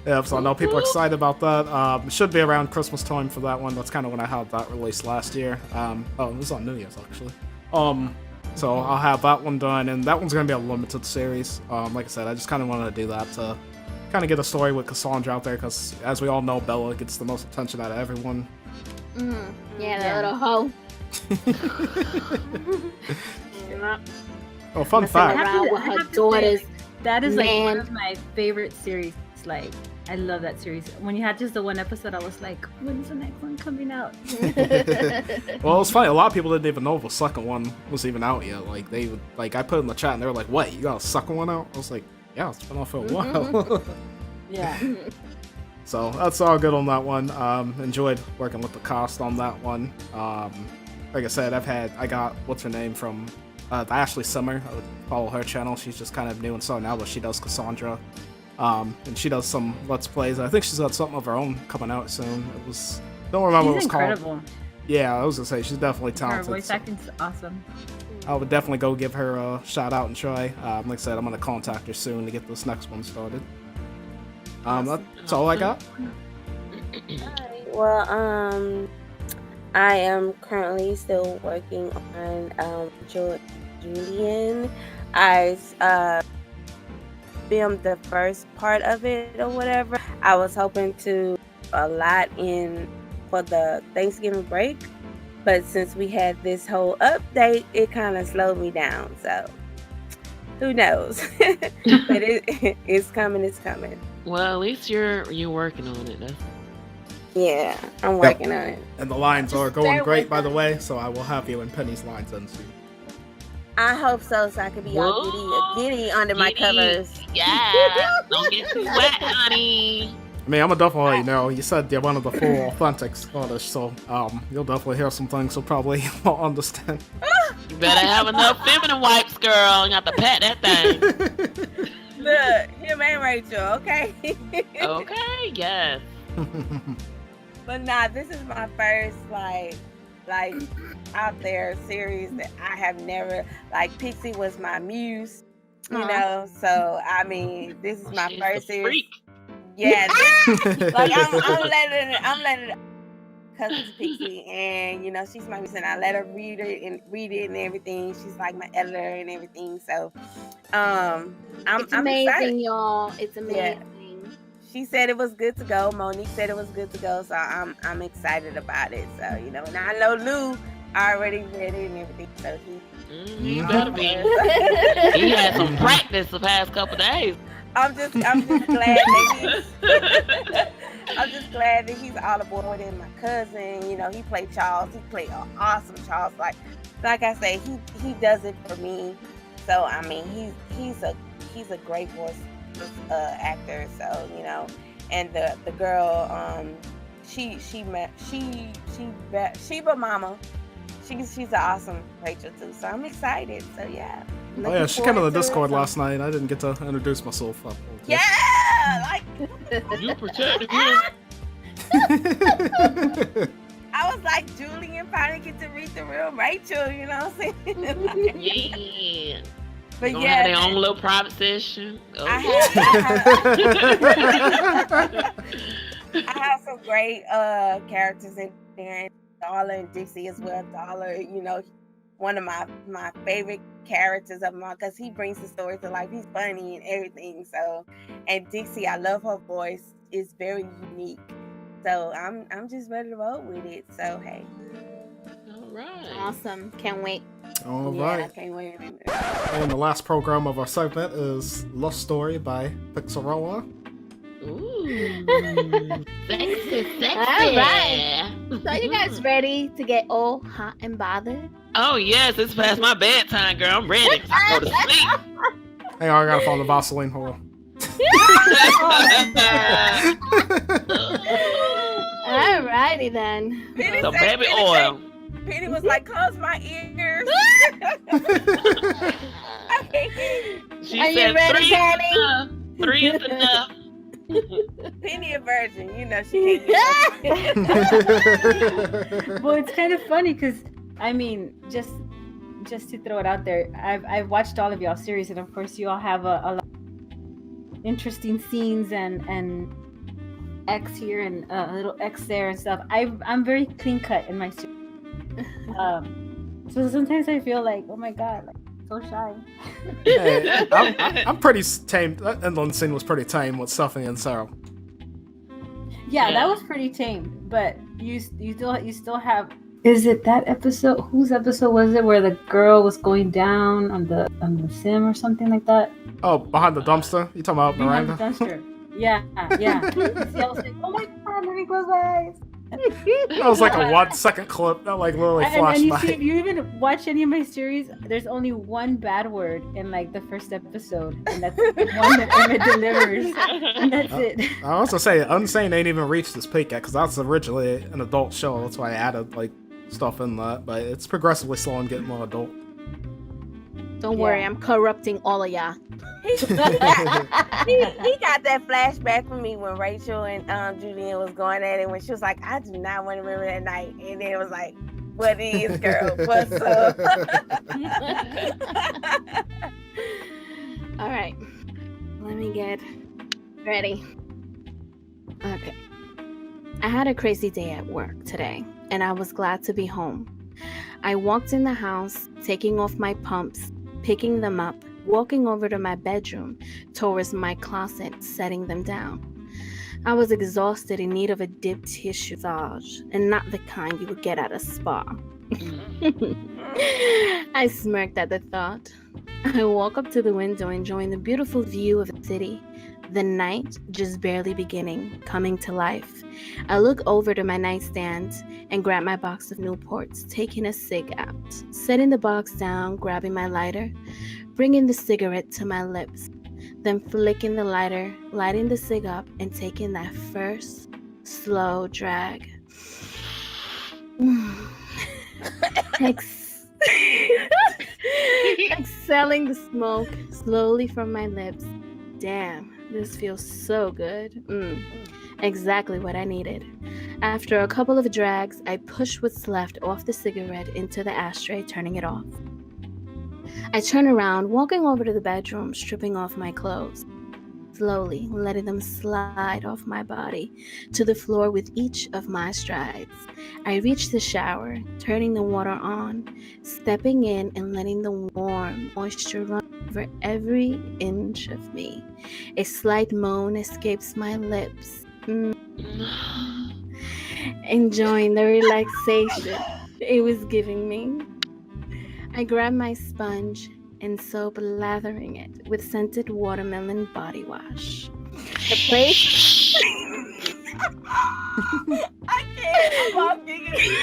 Yep, so I know people are excited about that. It should be around Christmas time for that one. That's kind of when I had that released last year. It was on New Year's, actually. So I'll have that one done, and that one's going to be a limited series. Like I said, I just kind of wanted to do that to kind of get a story with Cassandra out there, because as we all know, Bella gets the most attention out of everyone. Yeah, that little hoe. Oh, fun fact. Around with her daughters. That is like one of my favorite series. Like, I love that series. When you had just the one episode, I was like, when's the next one coming out? Well, it's funny. A lot of people didn't even know the second one was even out yet. Like, they would, like, I put in the chat and they were like, "What? You got a second one out?" I was like, "Yeah, it's been out for a while." Yeah. So that's all good on that one. Enjoyed working with the cast on that one. Like I said, I got what's her name from Ashley Summer. I would follow her channel. She's just kind of new and starting out, but she does Cassandra. And she does some Let's Plays. I think she's got something of her own coming out soon. Don't remember what it was incredible. called. Yeah, I was gonna say she's definitely talented. Her voice acting's awesome. I would definitely go give her a shout out and try. Like I said, I'm gonna contact her soon to get this next one started. That's all I got. Well, I am currently still working on Julian. I filmed the first part of it or whatever. I was hoping to a lot in for the Thanksgiving break, but since we had this whole update, it kind of slowed me down. So who knows? But it's coming. It's coming. Well, at least you're working on it. Yeah, I'm working on it. And the lines are going great, by the way. So I will have you in Penny's lines in soon. I hope so I can be all giddy under my covers. Yeah, don't get too wet, honey. I mean, I'm gonna definitely let you know. You said you're one of the full authentic artists, so you'll definitely hear some things you'll probably won't understand. You better have enough feminine wipes, girl. You got to pat that thing. Look, him and Rachel, okay? Okay, yes. But nah, this is my first like out there series that I have never Pixxy was my muse, you know. So I mean, this is my first series. Freak. Yeah, I'm letting it cousin Pixxy, and you know she's my muse, and I let her read it and everything. She's like my editor and everything. So It's amazing, excited. y'all. It's amazing. Yeah. She said it was good to go. Monique said it was good to go, so I'm excited about it. So you know, and I know Lou already read it and everything. So he better be. He had some practice the past couple days. I'm just glad that I'm just glad that he's all aboard. And my cousin, you know, he played Charles. He played an awesome Charles. Like I say, he does it for me. So I mean, he's a great voice actor. So you know, and the girl, Sheba Mama, she's an awesome Rachel too. So I'm excited. So yeah. Oh yeah, she came to the Discord last night. I didn't get to introduce myself up. Yeah, like You protected him. I was like, Julian finally get to read the real Rachel. You know what I'm saying? Yeah. But Gonna yeah, have their own little private session. Oh, I have some great characters in there. Darla and Dixie as well. Darla, you know, one of my favorite characters of mine because he brings the story to life. He's funny and everything. So, and Dixie, I love her voice. It's very unique. So I'm just ready to roll with it. So hey. all right. Awesome. Can't wait. All Yeah, right. I can't wait. And the last program of our segment is Lust Story by Pixxelrella. Ooh. Sexy. All right. So you guys ready to get all hot and bothered? Oh yes, it's past my bedtime, girl. I'm ready to go to sleep. Hey, I gotta follow the Vaseline. Hold on. Alrighty then. Penny So said- baby Penny oil. said- Penny was like, close my ears. She Are you said ready, three Penny? is enough. 3 is enough. Penny a virgin, you know she can't get Well, it's kind of funny because I mean, just to throw it out there, I've watched all of y'all series, and of course, you all have a lot of interesting scenes and X here and a little X there and stuff. I'm very clean cut in my series. So sometimes I feel like, oh my god, like so shy. Hey, I'm pretty tame. That Penyln scene was pretty tame with Stephanie and Sarah. Yeah, that was pretty tame, but you still have. Is it that episode? Whose episode was it where the girl was going down on the sim or something like that? Oh, behind the dumpster? You talking about Behind Miranda? the dumpster. Yeah. See, I was like, oh my god, let me close my eyes. That was like a 1 second clip that like literally flashed and by. if you even watch any of my series, there's only one bad word in like the first episode, and that's the one that Emmett delivers, and that's it. I also say Unsane ain't even reached its peak yet, because that's originally an adult show. That's why I added like stuff in that, but it's progressively slow and getting more adult. Don't worry, I'm corrupting all of y'all. he got that flashback for me when Rachel and Julian was going at it when she was like, I do not want to remember that night, and then it was like, what is, girl, what's up? All right, let me get ready. Okay, I had a crazy day at work today, and I was glad to be home. I walked in the house, taking off my pumps, picking them up, walking over to my bedroom, towards my closet, setting them down. I was exhausted, in need of a deep tissue massage, and not the kind you would get at a spa. I smirked at the thought. I walk up to the window, enjoying the beautiful view of the city. The night just barely beginning, coming to life. I look over to my nightstand and grab my box of Newports, taking a cig out, setting the box down, grabbing my lighter, bringing the cigarette to my lips, then flicking the lighter, lighting the cig up, and taking that first slow drag. Exhaling the smoke slowly from my lips. Damn, this feels so good. Exactly what I needed. After a couple of drags, I pushed what's left off the cigarette into the ashtray, turning it off. I turn around, walking over to the bedroom, stripping off my clothes, slowly letting them slide off my body to the floor with each of my strides. I reach the shower, turning the water on, stepping in and letting the warm moisture run over every inch of me. A slight moan escapes my lips. Enjoying the relaxation it was giving me. I grab my sponge and soap, lathering it with scented watermelon body wash. The place. I can't. I'm all giggling.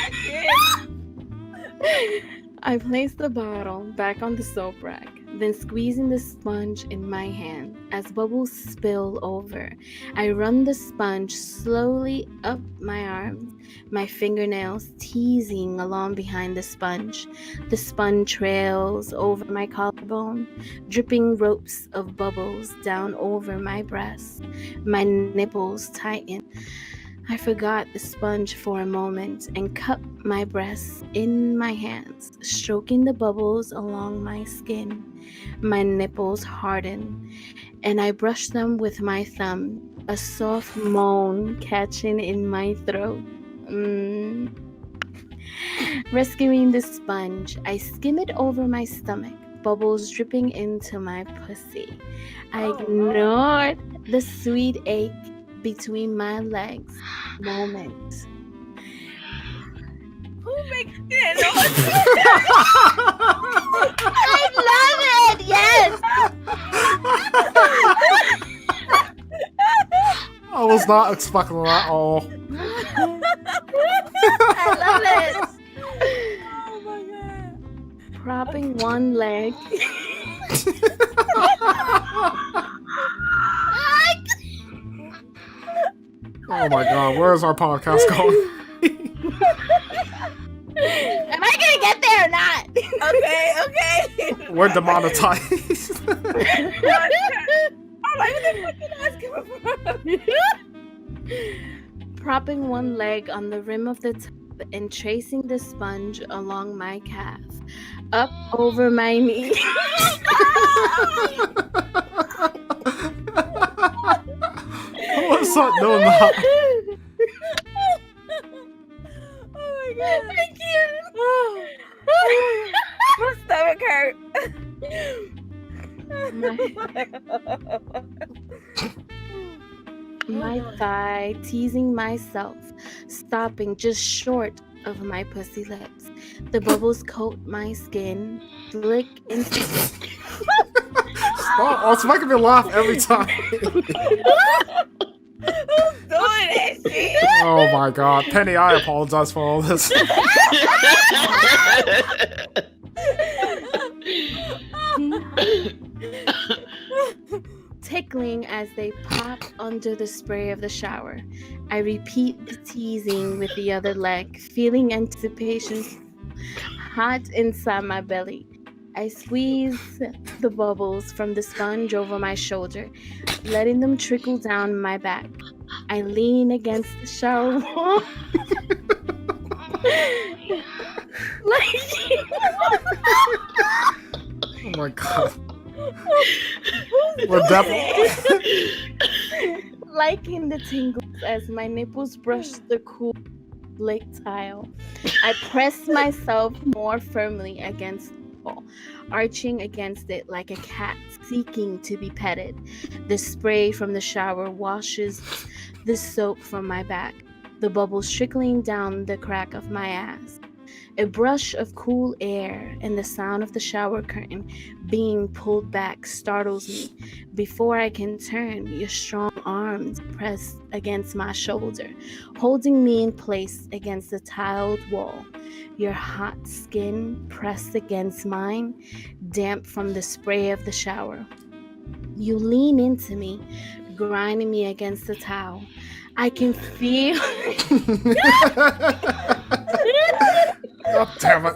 I place the bottle back on the soap rack, then squeezing the sponge in my hand. As bubbles spill over, I run the sponge slowly up my arms, my fingernails teasing along behind the sponge. The sponge trails over my collarbone, dripping ropes of bubbles down over my breasts. My nipples tighten. I forgot the sponge for a moment and cup my breasts in my hands, stroking the bubbles along my skin. My nipples harden, and I brush them with my thumb, a soft moan catching in my throat. Rescuing the sponge, I skim it over my stomach, bubbles dripping into my pussy. I ignored the sweet ache between my legs moment. Who makes that noise? I love it! Yes! I was not expecting that at all. I love it! Oh my god. Propping one leg. Oh my god, where's our podcast going? Am I gonna get there or not? Okay. We're demonetized. Hold like, what the fuck you asking from? Propping one leg on the rim of the tub and tracing the sponge along my calf, up over my knee. What's up doing that? Oh my god. Thank you. My stomach hurt. My thigh, teasing myself, stopping just short of my pussy lips. The bubbles coat my skin, flick into. Oh, it's making me laugh every time. Who's doing that shit? Oh my god. Penny, I apologize for all this. Tickling as they pop under the spray of the shower. I repeat the teasing with the other leg, feeling anticipation hot inside my belly. I squeeze the bubbles from the sponge over my shoulder, letting them trickle down my back. I lean against the shower wall. Oh my god. We're definitely Liking the tingles as my nipples brush the cool lake tile. I press myself more firmly against the wall, arching against it like a cat seeking to be petted. The spray from the shower washes the soap from my back, the bubbles trickling down the crack of my ass. A brush of cool air and the sound of the shower curtain being pulled back startles me. Before I can turn, your strong arms press against my shoulder, holding me in place against the tiled wall. Your hot skin pressed against mine, damp from the spray of the shower. You lean into me, grinding me against the towel. I can feel... Oh, damn it.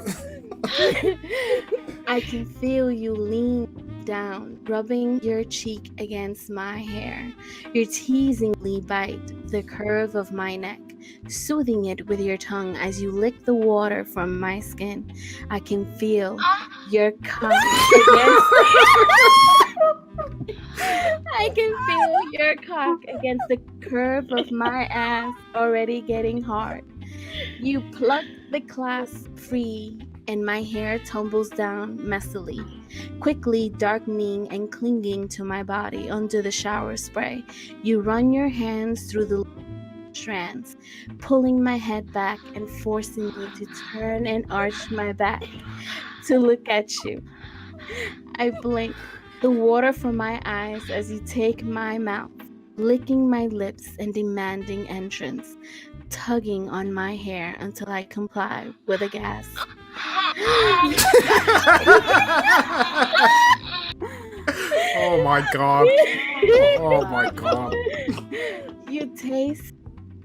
I can feel you lean down, rubbing your cheek against my hair. You teasingly bite the curve of my neck, soothing it with your tongue as you lick the water from my skin. I can feel your cock against I can feel your cock against the curve of my ass, already getting hard. You pluck the clasp free, and my hair tumbles down messily, quickly darkening and clinging to my body under the shower spray. You run your hands through the strands, pulling my head back and forcing me to turn and arch my back to look at you. I blink, the water from my eyes as you take my mouth, licking my lips and demanding entrance, tugging on my hair until I comply with a gasp. Oh my god. Oh my god. You taste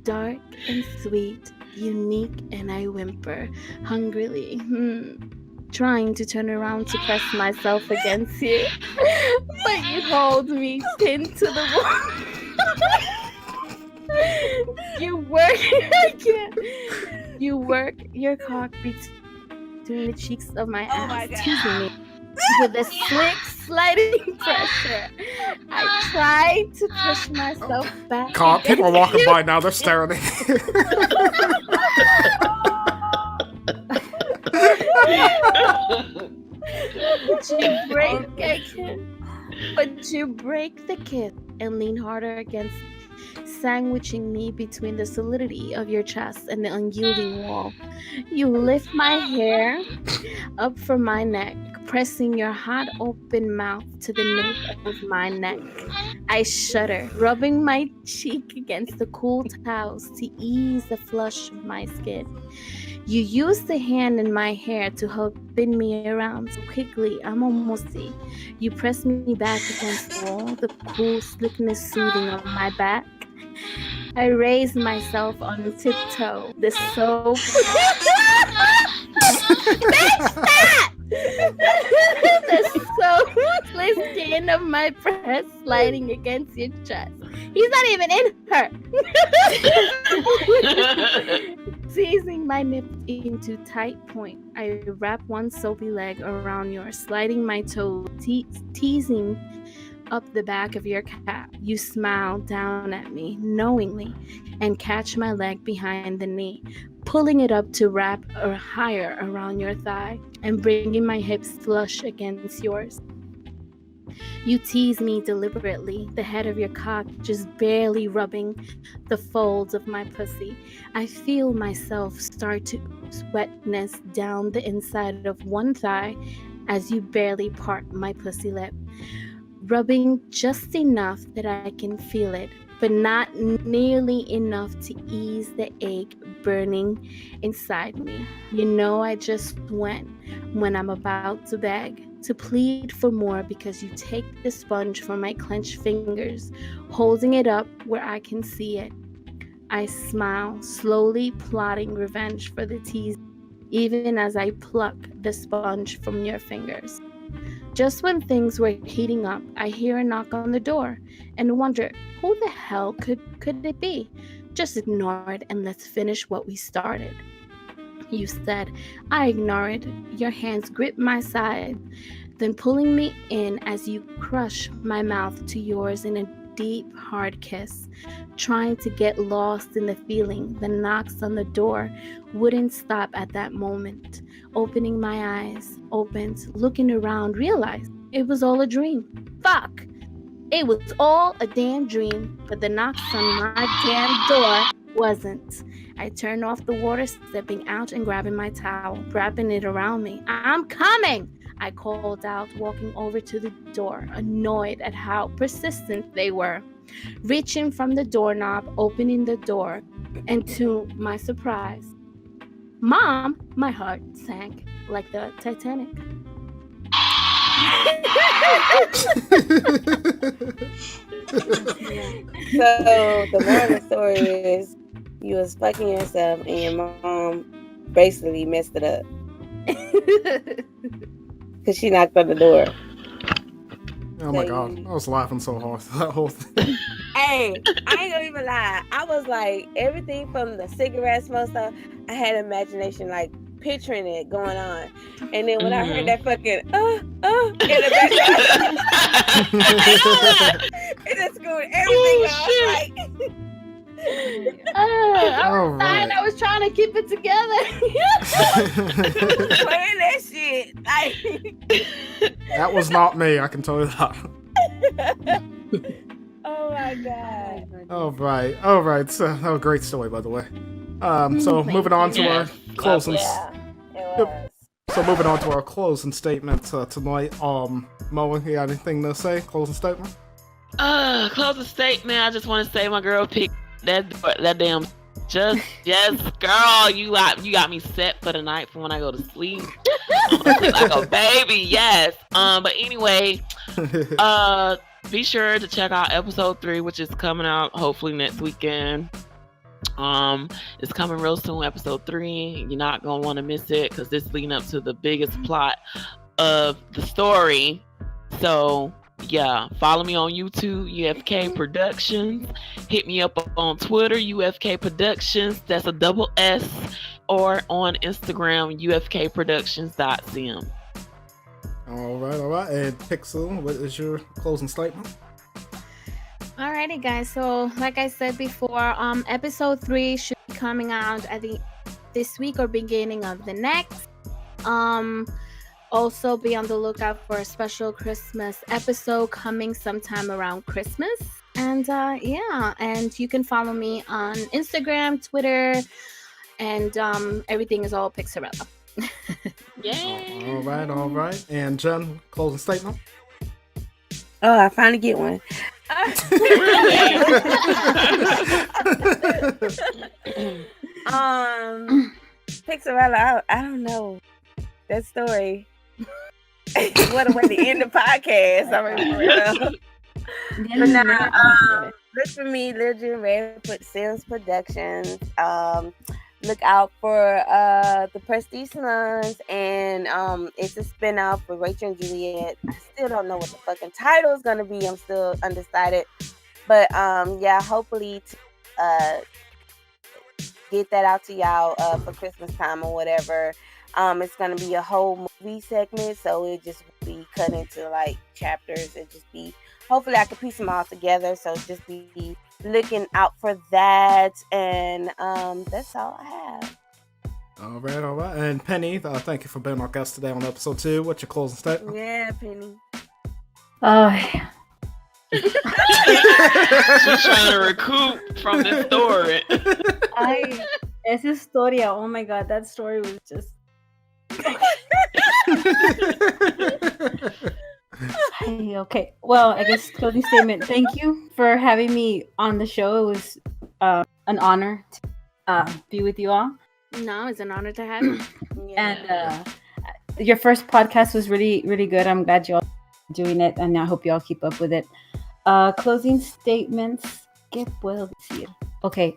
dark and sweet, unique, and I whimper hungrily, trying to turn around to press myself against you, but you hold me pinned to the wall. You work your cock between the cheeks of my ass, teasing me with a slick sliding pressure. I try to push myself back. God, people are walking by now, they're staring at you. But you break the kiss and lean harder against, sandwiching me between the solidity of your chest and the unyielding wall. You lift my hair up from my neck, pressing your hot open mouth to the nape of my neck. I shudder, rubbing my cheek against the cool towels to ease the flush of my skin. You use the hand in my hair to help spin me around so quickly I'm almost see. You press me back against the wall, the cool slickness soothing on my back. I raise myself on tiptoe, the soap. The soap skin of my breast sliding against your chest. He's not even in her. Seizing my nips into tight point, I wrap one soapy leg around yours, sliding my toe, teasing up the back of your cap. You smile down at me knowingly and catch my leg behind the knee, pulling it up to wrap or higher around your thigh and bringing my hips flush against yours. You tease me deliberately, the head of your cock just barely rubbing the folds of my pussy. I feel myself start to ooze wetness down the inside of one thigh as you barely part my pussy lip, rubbing just enough that I can feel it, but not nearly enough to ease the ache burning inside me. You know I just went when I'm about to beg, to plead for more because you take the sponge from my clenched fingers, holding it up where I can see it. I smile, slowly plotting revenge for the tease, even as I pluck the sponge from your fingers. Just when things were heating up, I hear a knock on the door and wonder, who the hell could it be? Just ignore it and let's finish what we started. You said. I ignore it. Your hands grip my side, then pulling me in as you crush my mouth to yours in a deep, hard kiss, trying to get lost in the feeling. The knocks on the door wouldn't stop at that moment. Opening my eyes, looking around, realized it was all a dream. Fuck! It was all a damn dream, but the knocks on my damn door wasn't. I turned off the water, stepping out and grabbing my towel, wrapping it around me. I'm coming! I called out, walking over to the door, annoyed at how persistent they were. Reaching from the doorknob, opening the door, and to my surprise, Mom, my heart sank like the Titanic. So the moral of the story is you was fucking yourself and your mom basically messed it up because she knocked on the door. Oh my god, I was laughing so hard that whole thing. Hey, I ain't gonna even lie. I was like, everything from the cigarette smoke stuff, I had imagination, like picturing it going on. And then when I heard that fucking in the background, it just screwed everything off. Like, I was trying to keep it together. playing that shit. Like, that was not me, I can tell you that. oh my god. All right. So that was a great story, by the way. So moving on to our closing. Yeah, it was. So moving on to our closing statement tonight. Mo, you got anything to say? Closing statement. Closing statement. I just want to say, my girl picked that damn. Yes, girl, you got me set for the night for when I go to sleep. I'm gonna sleep like a baby. Yes. But anyway, be sure to check out episode 3, which is coming out hopefully next weekend. It's coming real soon, episode 3. You're not gonna want to miss it because this is leading up to the biggest plot of the story. So yeah, follow me on YouTube, UFKProductions. Hit me up on Twitter, UFKProductions. That's a double S. Or on Instagram, UFKProductions.sim. All right. And Pixel, what is your closing statement? Alrighty, guys. So, like I said before, episode 3 should be coming out at this week or beginning of the next. Also, be on the lookout for a special Christmas episode coming sometime around Christmas. And and you can follow me on Instagram, Twitter, and everything is all Pixxelrella. Yay! All right. And Jen, closing statement? Oh, I finally get one. Pixxelrella, I don't know. That story. What a way to end the podcast. I mean, for real. But now, look for me, Liljenredd, SIMS Productions. look out for the Prestige Nuns, and it's a spinoff with Rachel and Juliet. I still don't know what the fucking title is gonna be. I'm still undecided, but yeah, hopefully get that out to y'all for Christmas time or whatever. It's gonna be a whole movie segment, so it just be cut into like chapters. It just be, hopefully I can piece them all together. So just be looking out for that, and that's all I have. All right. And Penny, thank you for being our guest today on episode 2. What's your closing statement? Yeah, Penny. She's trying to recoup from this story. Esa historia, oh my god, that story was just... Okay, well, I guess closing statement. Thank you for having me on the show. It was an honor to be with you all. No, it's an honor to have you. And your first podcast was really, really good. I'm glad you all are doing it, and I hope you all keep up with it. Closing statements. ¿Qué puedo decir? Okay.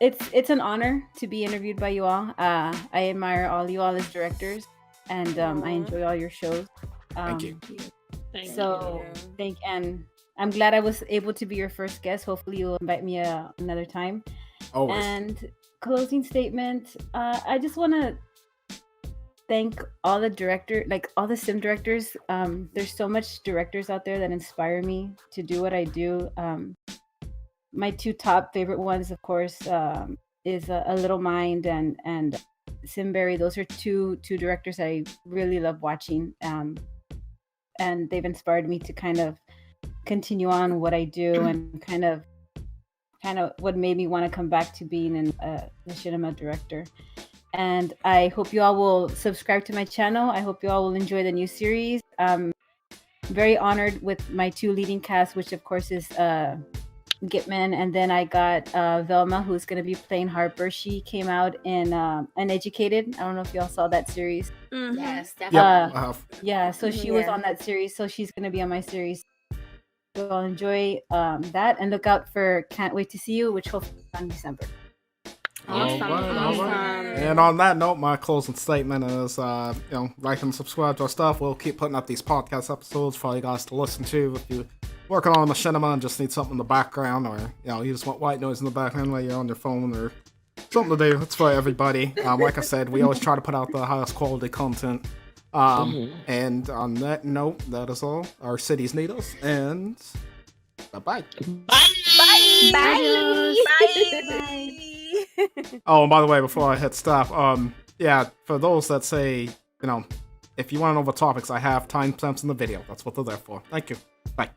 It's an honor to be interviewed by you all. I admire all you all as directors, and I enjoy all your shows. Thank you. And I'm glad I was able to be your first guest. Hopefully you'll invite me another time. Always. And closing statement, I just want to thank all the all the sim directors. There's so much directors out there that inspire me to do what I do. My 2 top favorite ones, of course, is A Little Mind and Simberry. Those are two directors I really love watching, and they've inspired me to kind of continue on what I do, and kind of what made me want to come back to being a machinima director. And I hope you all will subscribe to my channel. I hope you all will enjoy the new series. Very honored with my 2 leading cast, which of course is Gitman, and then I got Velma, who's going to be playing Harper. She came out in Uneducated. I don't know if y'all saw that series. Mm-hmm. Yes, definitely. So she was on that series, so she's going to be on my series. So I'll enjoy that, and look out for Can't Wait to See You, which hopefully on December. Awesome. And on that note, my closing statement is, like and subscribe to our stuff. We'll keep putting up these podcast episodes for you guys to listen to if you working on a machinima and just need something in the background, or you just want white noise in the background while you're on your phone, or something to do. It's for everybody. Like I said, we always try to put out the highest quality content. And on that note, that is all. Our cities need us, and bye-bye. Bye. Bye. Bye. Oh, and by the way, before I hit stop, for those that say, if you want to know what topics, I have timestamps in the video. That's what they're there for. Thank you. Bye.